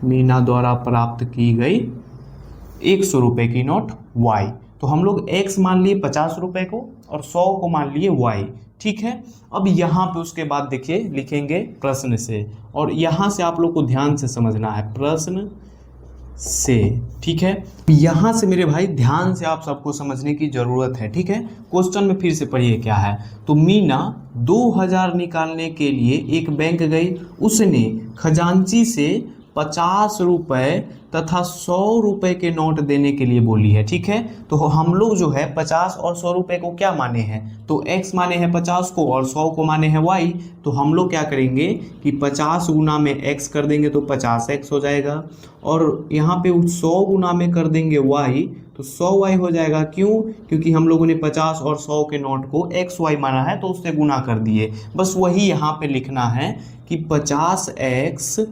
मीना द्वारा प्राप्त की गई 100 रुपये की नोट y। तो हम लोग x मान लिए 50 रुपये को और 100 को मान लिए y। ठीक है। अब यहाँ पे उसके बाद देखिए लिखेंगे प्रश्न से, और यहाँ से आप लोग को ध्यान से समझना है प्रश्न से। ठीक है। यहाँ से मेरे भाई ध्यान से आप सबको समझने की ज़रूरत है। ठीक है। क्वेश्चन में फिर से पढ़िए क्या है। तो मीना 2000 निकालने के लिए एक बैंक गई। उसने खजांची से 50 रुपये तथा 100 रुपये के नोट देने के लिए बोली है। ठीक है। तो हम लोग जो है 50 और 100 रुपये को क्या माने हैं? तो x माने हैं 50 को और 100 को माने हैं y। तो हम लोग क्या करेंगे कि 50 गुना में x कर देंगे तो 50x हो जाएगा, और यहाँ पे 100 गुना में कर देंगे y तो 100y हो जाएगा। क्यों? क्योंकि हम लोगों ने 50 और 100 के नोट को xy माना है तो उससे गुना कर दिए। बस वही यहाँ पे लिखना है कि 50x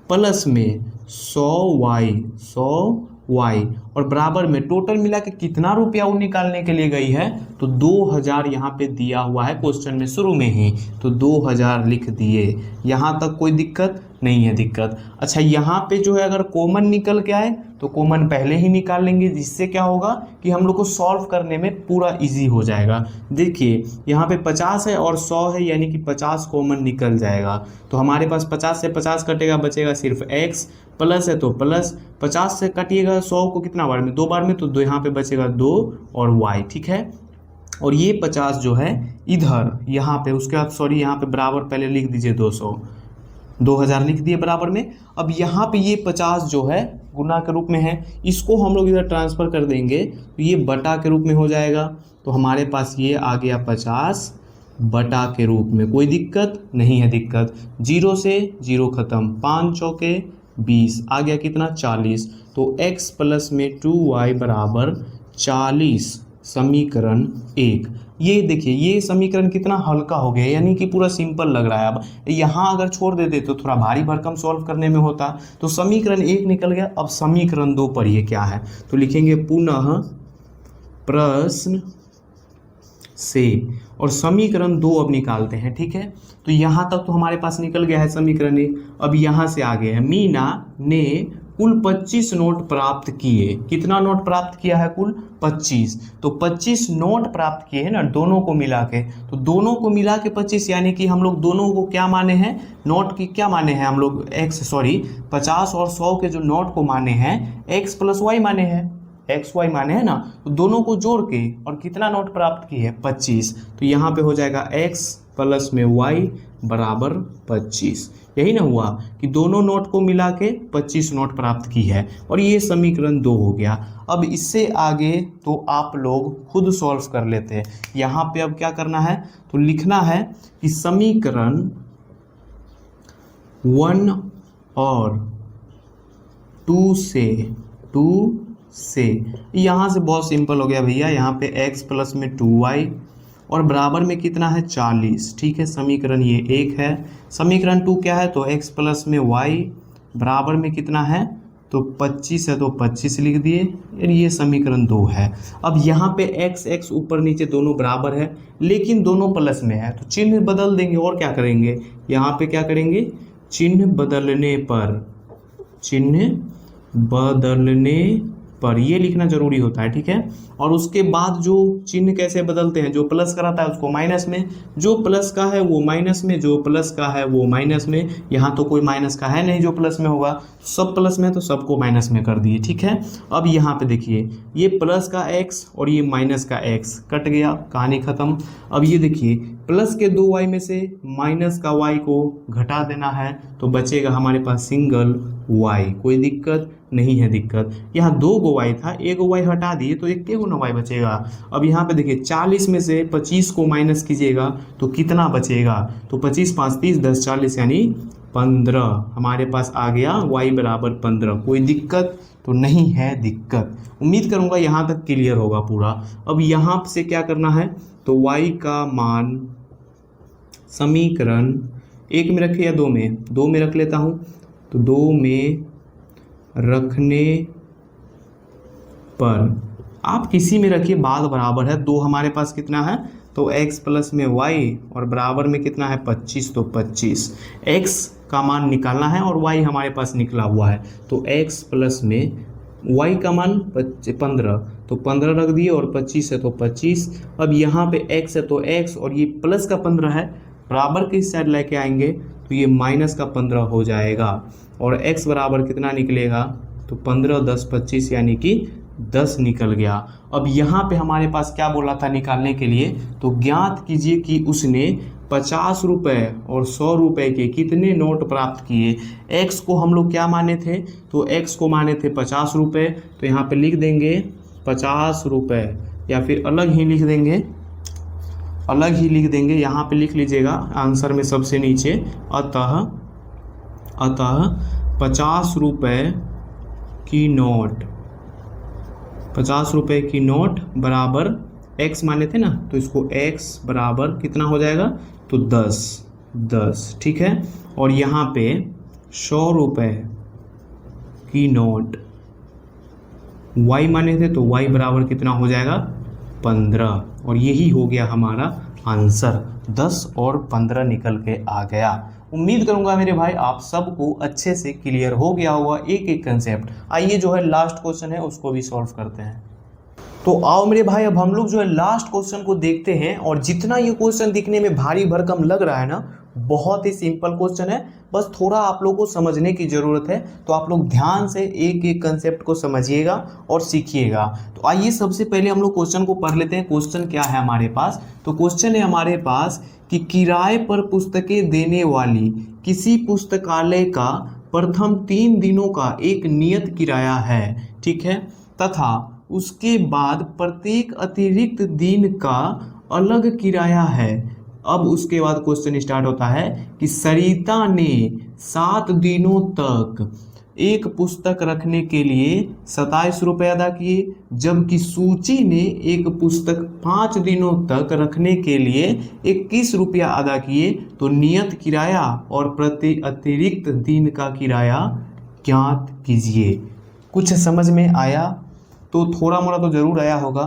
प्लस में 100y और बराबर में टोटल मिला के कितना रुपया वो निकालने के लिए गई है? तो 2000 यहाँ पे दिया हुआ है क्वेश्चन में शुरू में ही, तो 2000 लिख दिए। यहाँ तक कोई दिक्कत नहीं है? दिक्कत। अच्छा, यहाँ पे जो है अगर कॉमन निकल के आए तो कॉमन पहले ही निकाल लेंगे, जिससे क्या होगा कि हम लोग को सॉल्व करने में पूरा इजी हो जाएगा। देखिए यहाँ पे 50 है और 100 है, यानी कि 50 कॉमन निकल जाएगा। तो हमारे पास 50 से 50 कटेगा, बचेगा सिर्फ x, प्लस है तो प्लस 50 से कटिएगा 100 को कितना बार में? 2 बार में, तो यहाँ पे बचेगा 2 और y। ठीक है। और ये 50 जो है इधर यहाँ पे, उसके बाद सॉरी यहाँ पे बराबर पहले लिख दीजिए 200, 2000 लिख दिए बराबर में। अब यहाँ पे ये 50 जो है गुना के रूप में है, इसको हम लोग इधर ट्रांसफ़र कर देंगे तो ये बटा के रूप में हो जाएगा। तो हमारे पास ये आ गया 50 बटा के रूप में। कोई दिक्कत नहीं है? दिक्कत। 0 से 0 ख़त्म, 5 चौके 20, आ गया कितना? 40। तो x प्लस में 2y बराबर 40, समीकरण 1। ये देखिए ये समीकरण कितना हल्का हो गया, यानी कि पूरा सिंपल लग रहा है। अब यहाँ अगर छोड़ देते तो थोड़ा भारी भरकम सॉल्व करने में होता। तो समीकरण 1 निकल गया। अब समीकरण 2 पढ़िए क्या है। तो लिखेंगे पुनः प्रश्न से, और समीकरण 2 अब निकालते हैं। ठीक है। तो यहाँ तक तो हमारे पास निकल गया है समीकरण 1। अब यहाँ से आगे है, मीना ने कुल 25 नोट प्राप्त किए। कितना नोट प्राप्त किया है? कुल 25। तो 25 नोट प्राप्त किए हैं ना, दोनों को मिला के। तो दोनों को मिला के 25, यानी कि हम लोग दोनों को क्या माने हैं? नोट की क्या माने हैं हम लोग? 50 और 100 के जो नोट को माने हैं x प्लस y माने हैं, XY माने हैं ना। तो दोनों को जोड़ के और कितना नोट प्राप्त की है? 25। तो यहाँ पे हो जाएगा x प्लस में y बराबर 25। यही ना हुआ कि दोनों नोट को मिला के 25 नोट प्राप्त की है, और ये समीकरण 2 हो गया। अब इससे आगे तो आप लोग खुद सॉल्व कर लेते हैं। यहाँ पे अब क्या करना है? तो लिखना है कि समीकरण 1 और 2 से यहाँ से बहुत सिंपल हो गया भैया। यहाँ पे x प्लस में 2y और बराबर में कितना है? 40। ठीक है। समीकरण ये 1 है। समीकरण 2 क्या है? तो x प्लस में y बराबर में कितना है? तो 25 है, तो 25 लिख दिए। ये समीकरण 2 है। अब यहाँ पे x ऊपर नीचे दोनों बराबर है, लेकिन दोनों प्लस में है, तो चिन्ह बदल देंगे। और क्या करेंगे? यहाँ पे क्या करेंगे? चिन्ह बदलने पर ये लिखना जरूरी होता है। ठीक है। और उसके बाद जो चिन्ह कैसे बदलते हैं? जो प्लस का रहता है उसको माइनस में, जो प्लस का है वो माइनस में, जो प्लस का है वो माइनस में। यहाँ तो कोई माइनस का है नहीं जो प्लस में होगा, सब प्लस में, तो सबको माइनस में कर दिए। ठीक है। अब यहाँ पे देखिए ये प्लस का x और ये माइनस का x कट गया, कहानी खत्म। अब ये देखिए प्लस के 2y में से माइनस का y को घटा देना है, तो बचेगा हमारे पास सिंगल y। कोई दिक्कत नहीं है? दिक्कत। यहाँ 2 गो y था, 1 गो y हटा दिए तो 1 गो y बचेगा। अब यहाँ पे देखिए 40 में से 25 को माइनस कीजिएगा तो कितना बचेगा? तो 25 5 30 10 40, यानी 15 हमारे पास आ गया y बराबर 15। कोई दिक्कत तो नहीं है दिक्कत, उम्मीद करूँगा यहाँ तक क्लियर होगा पूरा। अब यहाँ से क्या करना है, तो y का मान समीकरण 1 में रखे या 2 में, 2 में रख लेता हूँ। तो 2 में रखने पर आप किसी में रखिए, बात बराबर है। 2 हमारे पास कितना है, तो x प्लस में y और बराबर में कितना है 25, तो 25 x का मान निकालना है और y हमारे पास निकला हुआ है। तो x प्लस में y का मान 15, तो 15 रख दिए और 25 है तो 25। अब यहाँ पे x है तो x और ये प्लस का 15 है, बराबर के इस साइड लेके आएंगे तो ये माइनस का 15 हो जाएगा और x बराबर कितना निकलेगा, तो 15 10 25 यानी कि 10 निकल गया। अब यहाँ पे हमारे पास क्या बोला था निकालने के लिए, तो ज्ञात कीजिए कि उसने 50 रुपये और 100 रुपये के कितने नोट प्राप्त किए। x को हम लोग क्या माने थे, तो x को माने थे 50 रुपये, तो यहाँ पे लिख देंगे 50 रुपये या फिर अलग ही लिख देंगे, यहाँ पे लिख लीजिएगा आंसर में सबसे नीचे। अतः 50 रुपये की नोट, 50 रुपये की नोट बराबर x माने थे ना, तो इसको x बराबर कितना हो जाएगा, तो 10। ठीक है। और यहाँ पे 100 रुपये की नोट y माने थे, तो y बराबर कितना हो जाएगा 15, और यही हो गया हमारा आंसर। 10 और 15 निकल के आ गया। उम्मीद करूंगा मेरे भाई आप सबको अच्छे से क्लियर हो गया होगा एक एक कंसेप्ट। आइए जो है लास्ट क्वेश्चन है उसको भी सॉल्व करते हैं। तो आओ मेरे भाई अब हम लोग जो है लास्ट क्वेश्चन को देखते हैं। और जितना ये क्वेश्चन दिखने में भारी भरकम लग रहा है ना, बहुत ही सिंपल क्वेश्चन है, बस थोड़ा आप लोगों को समझने की ज़रूरत है। तो आप लोग ध्यान से एक एक कंसेप्ट को समझिएगा और सीखिएगा। तो आइए सबसे पहले हम लोग क्वेश्चन को पढ़ लेते हैं। क्वेश्चन क्या है हमारे पास, तो क्वेश्चन है हमारे पास कि किराए पर पुस्तकें देने वाली किसी पुस्तकालय का प्रथम 3 दिनों का एक नियत किराया है, ठीक है, तथा उसके बाद प्रत्येक अतिरिक्त दिन का अलग किराया है। अब उसके बाद क्वेश्चन स्टार्ट होता है कि सरिता ने 7 दिनों तक एक पुस्तक रखने के लिए 27 रुपये अदा किए, जबकि सूची ने एक पुस्तक 5 दिनों तक रखने के लिए 21 रुपया अदा किए। तो नियत किराया और प्रति अतिरिक्त दिन का किराया ज्ञात कीजिए। कुछ समझ में आया? तो थोड़ा मोड़ा तो जरूर आया होगा।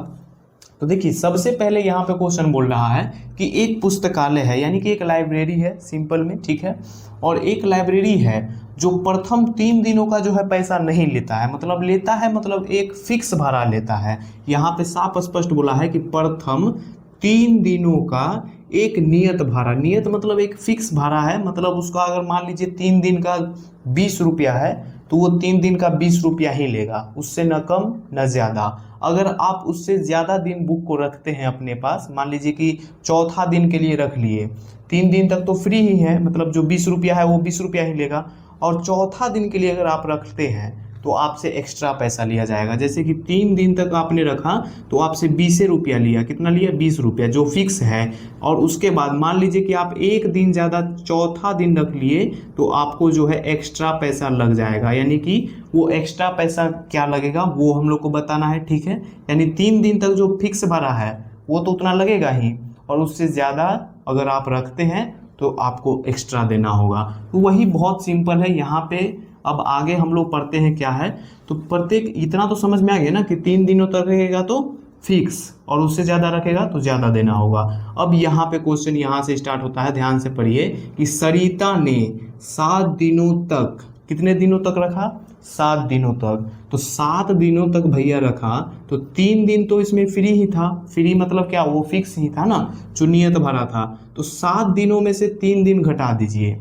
तो देखिए सबसे पहले यहाँ पे क्वेश्चन बोल रहा है कि एक पुस्तकालय है, यानी कि एक लाइब्रेरी है सिंपल में, ठीक है, और एक लाइब्रेरी है जो प्रथम 3 दिनों का जो है पैसा नहीं लेता है, मतलब लेता है मतलब एक फिक्स भाड़ा लेता है। यहाँ पे साफ स्पष्ट बोला है कि प्रथम 3 दिनों का एक नियत भाड़ा, नियत मतलब एक फिक्स भाड़ा है, मतलब उसका अगर मान लीजिए 3 दिन का 20 रुपया है तो वो 3 दिन का 20 रुपया ही लेगा, उससे न कम न ज़्यादा। अगर आप उससे ज़्यादा दिन बुक को रखते हैं अपने पास, मान लीजिए कि चौथा दिन के लिए रख लिए, 3 दिन तक तो फ्री ही है, मतलब जो 20 रुपया है वो 20 रुपया ही लेगा, और चौथा दिन के लिए अगर आप रखते हैं तो आपसे एक्स्ट्रा पैसा लिया जाएगा। जैसे कि 3 दिन तक आपने रखा तो आपसे 20 रुपया लिया, कितना लिया 20 रुपया जो फिक्स है। और उसके बाद मान लीजिए कि आप एक दिन ज़्यादा चौथा दिन रख लिए तो आपको जो है एक्स्ट्रा पैसा लग जाएगा, यानी कि वो एक्स्ट्रा पैसा क्या लगेगा वो हम लोग को बताना है, ठीक है। यानी 3 दिन तक जो फिक्स भरा है वो तो उतना लगेगा ही, और उससे ज़्यादा अगर आप रखते हैं तो आपको एक्स्ट्रा देना होगा। तो वही बहुत सिंपल है यहाँ पे। अब आगे हम लोग पढ़ते हैं क्या है, तो प्रत्येक इतना तो समझ में आ गया ना कि 3 दिनों तक रहेगा तो फिक्स, और उससे ज़्यादा रखेगा तो ज़्यादा देना होगा। अब यहाँ पे क्वेश्चन यहाँ से स्टार्ट होता है, ध्यान से पढ़िए कि सरिता ने 7 दिनों तक, कितने दिनों तक रखा 7 दिनों तक, तो 7 दिनों तक भैया रखा, तो 3 दिन तो इसमें फ्री ही था, फ्री मतलब क्या वो फिक्स ही था ना, जो नियत भरा था। तो 7 दिनों में से 3 दिन घटा दीजिए,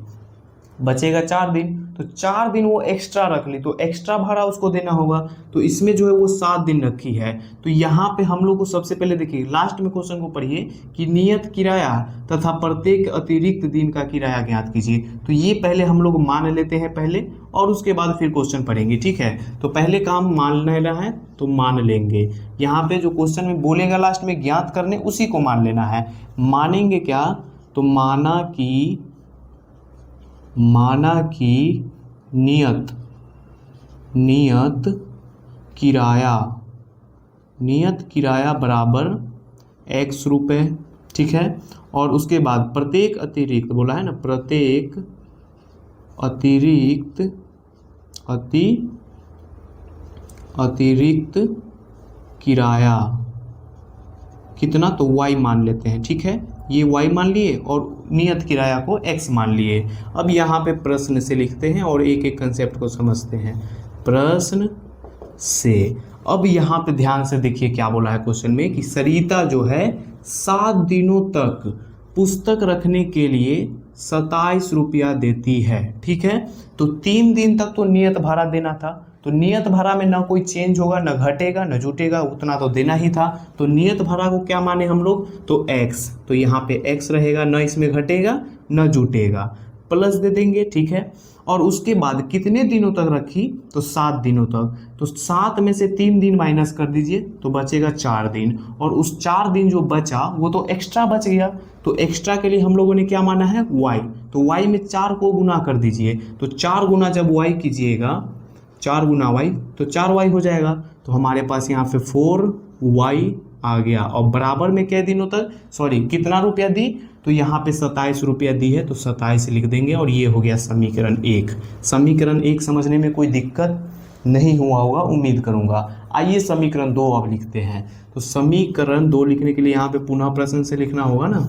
बचेगा 4 दिन, तो 4 दिन वो एक्स्ट्रा रख ली तो एक्स्ट्रा भाड़ा उसको देना होगा। तो इसमें जो है वो 7 दिन रखी है। तो यहाँ पे हम लोग को सबसे पहले देखिए लास्ट में क्वेश्चन को पढ़िए कि नियत किराया तथा प्रत्येक अतिरिक्त दिन का किराया ज्ञात कीजिए। तो ये पहले हम लोग मान लेते हैं पहले, और उसके बाद फिर क्वेश्चन पढ़ेंगे, ठीक है। तो पहले काम मान लेना है तो मान लेंगे, यहाँ पे जो क्वेश्चन में बोलेगा लास्ट में ज्ञात करने उसी को मान लेना है। मानेंगे क्या, तो माना कि माना कि नियत किराया बराबर x रुपये, ठीक है। और उसके बाद प्रत्येक अतिरिक्त बोला है ना, प्रत्येक अतिरिक्त किराया कितना, तो y मान लेते हैं, ठीक है। ये y मान लिए और नियत किराया को x मान लिए। अब यहाँ पे प्रश्न से लिखते हैं और एक एक कंसेप्ट को समझते हैं। प्रश्न से अब यहाँ पे ध्यान से देखिए क्या बोला है क्वेश्चन में कि सरिता जो है 7 दिनों तक पुस्तक रखने के लिए 27 रुपया देती है, ठीक है। तो 3 दिन तक तो नियत भाड़ा देना था, तो नियत भाड़ा में ना कोई चेंज होगा, ना घटेगा ना जुटेगा, उतना तो देना ही था। तो नियत भाड़ा को क्या माने हम लोग, तो x, तो यहाँ पे x रहेगा, ना इसमें घटेगा ना जुटेगा, प्लस दे देंगे, ठीक है। और उसके बाद कितने दिनों तक रखी, तो 7 दिनों तक। तो 7 में से 3 दिन माइनस कर दीजिए तो बचेगा 4 दिन, और उस 4 दिन जो बचा वो तो एक्स्ट्रा बच गया। तो एक्स्ट्रा के लिए हम लोगों ने क्या माना है, y। तो y में 4 को गुना कर दीजिए, तो 4 गुना जब y कीजिएगा, 4 गुना y तो 4y हो जाएगा। तो हमारे पास यहाँ पे 4y आ गया। और बराबर में क्या दिनों तक, सॉरी कितना रुपया दी, तो यहाँ पे 27 रुपया दी है, तो 27 लिख देंगे। और ये हो गया समीकरण 1। समीकरण 1 समझने में कोई दिक्कत नहीं हुआ होगा उम्मीद करूँगा। आइए समीकरण 2 अब लिखते हैं। तो समीकरण 2 लिखने के लिए यहाँ पे पुनः प्रश्न से लिखना होगा ना,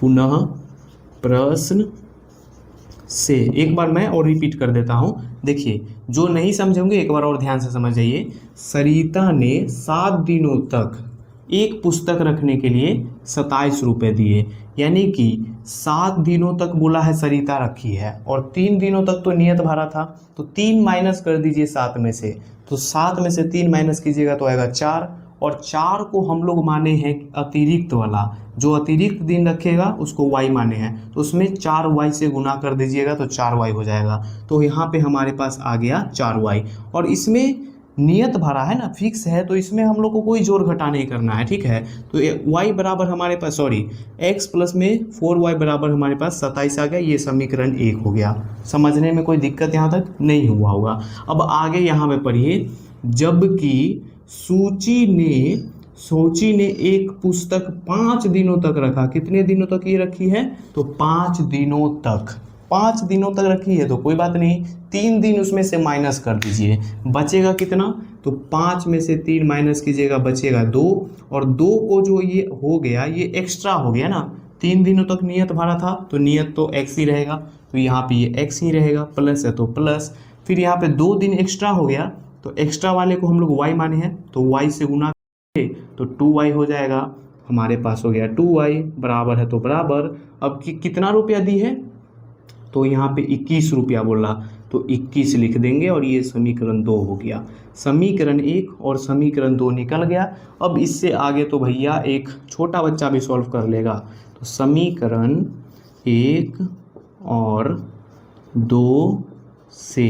पुनः प्रश्न से। एक बार मैं और रिपीट कर देता हूँ, देखिए जो नहीं समझे होंगे एक बार और ध्यान से समझ जाइए। सरिता ने 7 दिनों तक एक पुस्तक रखने के लिए 27 रुपये दिए, यानी कि 7 दिनों तक बोला है सरिता रखी है, और 3 दिनों तक तो नियत भाड़ा था। तो 3 माइनस कर दीजिए 7 में से, तो 7 में से 3 माइनस कीजिएगा तो आएगा 4। और 4 को हम लोग माने हैं अतिरिक्त वाला, जो अतिरिक्त दिन रखेगा उसको y माने हैं, तो उसमें 4y से गुना कर दीजिएगा तो 4y हो जाएगा। तो यहाँ पे हमारे पास आ गया 4y। और इसमें नियत भाड़ा है ना, फिक्स है, तो इसमें हम लोग को कोई जोड़ घटा नहीं करना है, ठीक है। तो y बराबर हमारे पास, सॉरी x प्लस में 4y बराबर हमारे पास 27 आ गया। ये समीकरण 1 हो गया। समझने में कोई दिक्कत यहाँ तक नहीं हुआ होगा। अब आगे यहाँ पे पढ़िए, जबकि सोची ने एक पुस्तक 5 दिनों तक रखा। कितने दिनों तक ये रखी है, तो 5 दिनों तक। 5 दिनों तक रखी है तो कोई बात नहीं, 3 दिन उसमें से माइनस कर दीजिए, बचेगा कितना, तो 5 में से 3 माइनस कीजिएगा बचेगा 2। और 2 को जो ये हो गया ये एक्स्ट्रा हो गया ना, 3 दिनों तक नियत भाड़ा था तो नियत तो x ही रहेगा, तो यहाँ पे ये x ही रहेगा, प्लस है तो प्लस। फिर यहाँ पे 2 दिन एक्स्ट्रा हो गया, तो एक्स्ट्रा वाले को हम लोग y माने हैं, तो y से गुना तो 2y हो जाएगा। हमारे पास हो गया 2y बराबर है तो बराबर। अब कितना रुपया दी है, तो यहाँ पे 21 रुपया बोला, तो 21 लिख देंगे। और ये समीकरण 2 हो गया। समीकरण 1 और समीकरण 2 निकल गया। अब इससे आगे तो भैया एक छोटा बच्चा भी सॉल्व कर लेगा। तो समीकरण 1 और 2 से,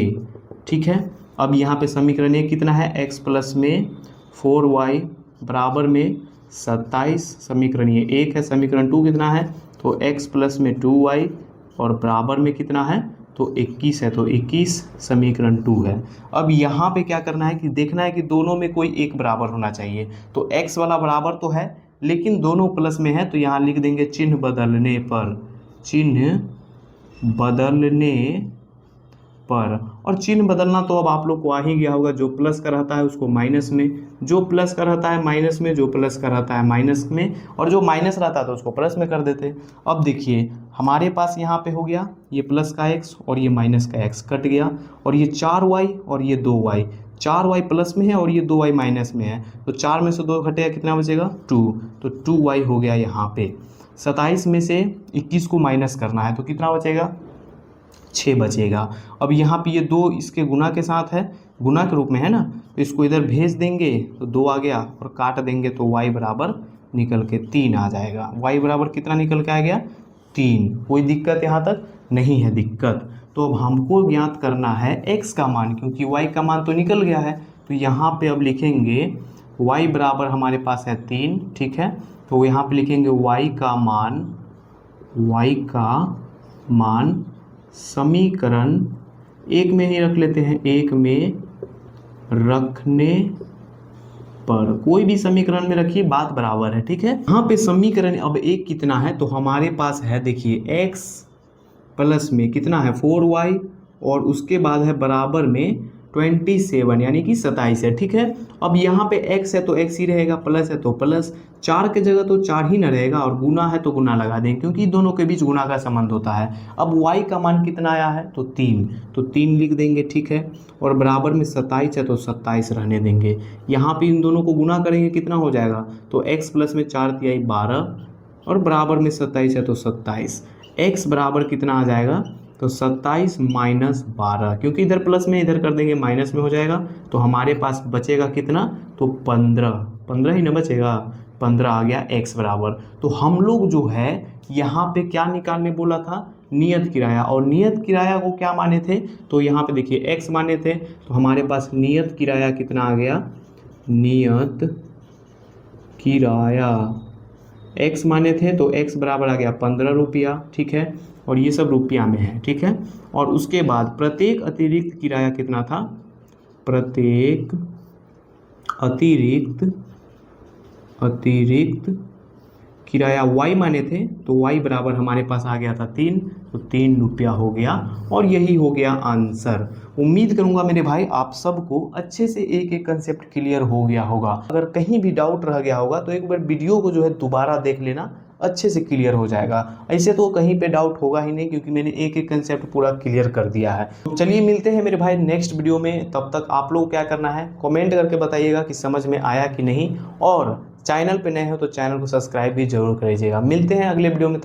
ठीक है। अब यहाँ पे समीकरण 1 कितना है, x प्लस में 4y बराबर में 27, समीकरण ये 1 है। समीकरण 2 कितना है, तो x प्लस में 2y और बराबर में कितना है, तो 21 है, तो 21 समीकरण 2 है। अब यहाँ पे क्या करना है कि देखना है कि दोनों में कोई एक बराबर होना चाहिए। तो x वाला बराबर तो है लेकिन दोनों प्लस में है, तो यहाँ लिख देंगे चिन्ह बदलने पर, चिन्ह बदलने पर। और चिन्ह बदलना तो अब आप लोग को आ ही गया होगा, जो प्लस का रहता है उसको माइनस में, जो प्लस का रहता है माइनस में, जो प्लस का रहता है माइनस में, और जो माइनस रहता है तो उसको प्लस में कर देते। अब देखिए हमारे पास यहाँ पे हो गया ये प्लस का x और ये माइनस का x कट गया, और ये 4y और ये 2y, 4y प्लस में है और ये 2y माइनस में है, तो 4 में से 2 घटेगा कितना बचेगा, 2, तो 2y हो गया यहाँ पे। 27 में से 21 को माइनस करना है तो कितना बचेगा, 6 बचेगा। अब यहाँ पे ये 2 इसके गुना के साथ है, गुना के रूप में है ना, तो इसको इधर भेज देंगे तो 2 आ गया, और काट देंगे तो y बराबर निकल के 3 आ जाएगा। y बराबर कितना निकल के आ गया, 3। कोई दिक्कत यहाँ तक नहीं है दिक्कत। तो अब हमको ज्ञात करना है x का मान, क्योंकि y का मान तो निकल गया है। तो यहाँ पे अब लिखेंगे y बराबर हमारे पास है 3, ठीक है। तो यहाँ पे लिखेंगे y का मान समीकरण एक में ही रख लेते हैं, एक में रखने पर, कोई भी समीकरण में रखिए बात बराबर है, ठीक है। यहाँ पे समीकरण अब एक कितना है, तो हमारे पास है देखिए x प्लस में कितना है 4y और उसके बाद है बराबर में 27 यानी कि 27 है, ठीक है। अब यहाँ पे x है तो x ही रहेगा, प्लस है तो प्लस, 4 के जगह तो 4 ही न रहेगा और गुना है तो गुना लगा देंगे क्योंकि दोनों के बीच गुना का संबंध होता है। अब y का मान कितना आया है तो 3, तो 3 लिख देंगे, ठीक है। और बराबर में 27 है तो 27 रहने देंगे। यहाँ पे इन दोनों को गुना करेंगे कितना हो जाएगा, तो x प्लस में 4 तिहाई 12 और बराबर में 27 है तो 27, x बराबर कितना आ जाएगा तो 27 माइनस 12, क्योंकि इधर प्लस में इधर कर देंगे माइनस में हो जाएगा, तो हमारे पास बचेगा कितना तो 15 ही ना बचेगा, 15 आ गया x बराबर। तो हम लोग जो है यहाँ पे क्या निकालने बोला था, नियत किराया, और नियत किराया को क्या माने थे, तो यहाँ पे देखिए x माने थे, तो हमारे पास नियत किराया कितना आ गया, नियत किराया x माने थे तो x बराबर आ गया 15 रुपया, ठीक है। और ये सब रुपया में है, ठीक है। और उसके बाद प्रत्येक अतिरिक्त किराया कितना था, प्रत्येक अतिरिक्त किराया y माने थे तो y बराबर हमारे पास आ गया था 3, तो 3 रुपया हो गया। और यही हो गया आंसर। उम्मीद करूंगा मेरे भाई आप सबको अच्छे से एक एक कंसेप्ट क्लियर हो गया होगा। अगर कहीं भी डाउट रह गया होगा तो एक बार वीडियो को जो है दोबारा देख लेना, अच्छे से क्लियर हो जाएगा। ऐसे तो कहीं पे डाउट होगा ही नहीं क्योंकि मैंने एक एक कंसेप्ट पूरा क्लियर कर दिया है। तो चलिए मिलते हैं मेरे भाई नेक्स्ट वीडियो में, तब तक आप लोग क्या करना है कमेंट करके बताइएगा कि समझ में आया कि नहीं, और चैनल पे नए हो तो चैनल को सब्सक्राइब भी जरूर करिएगा। मिलते हैं अगले वीडियो में।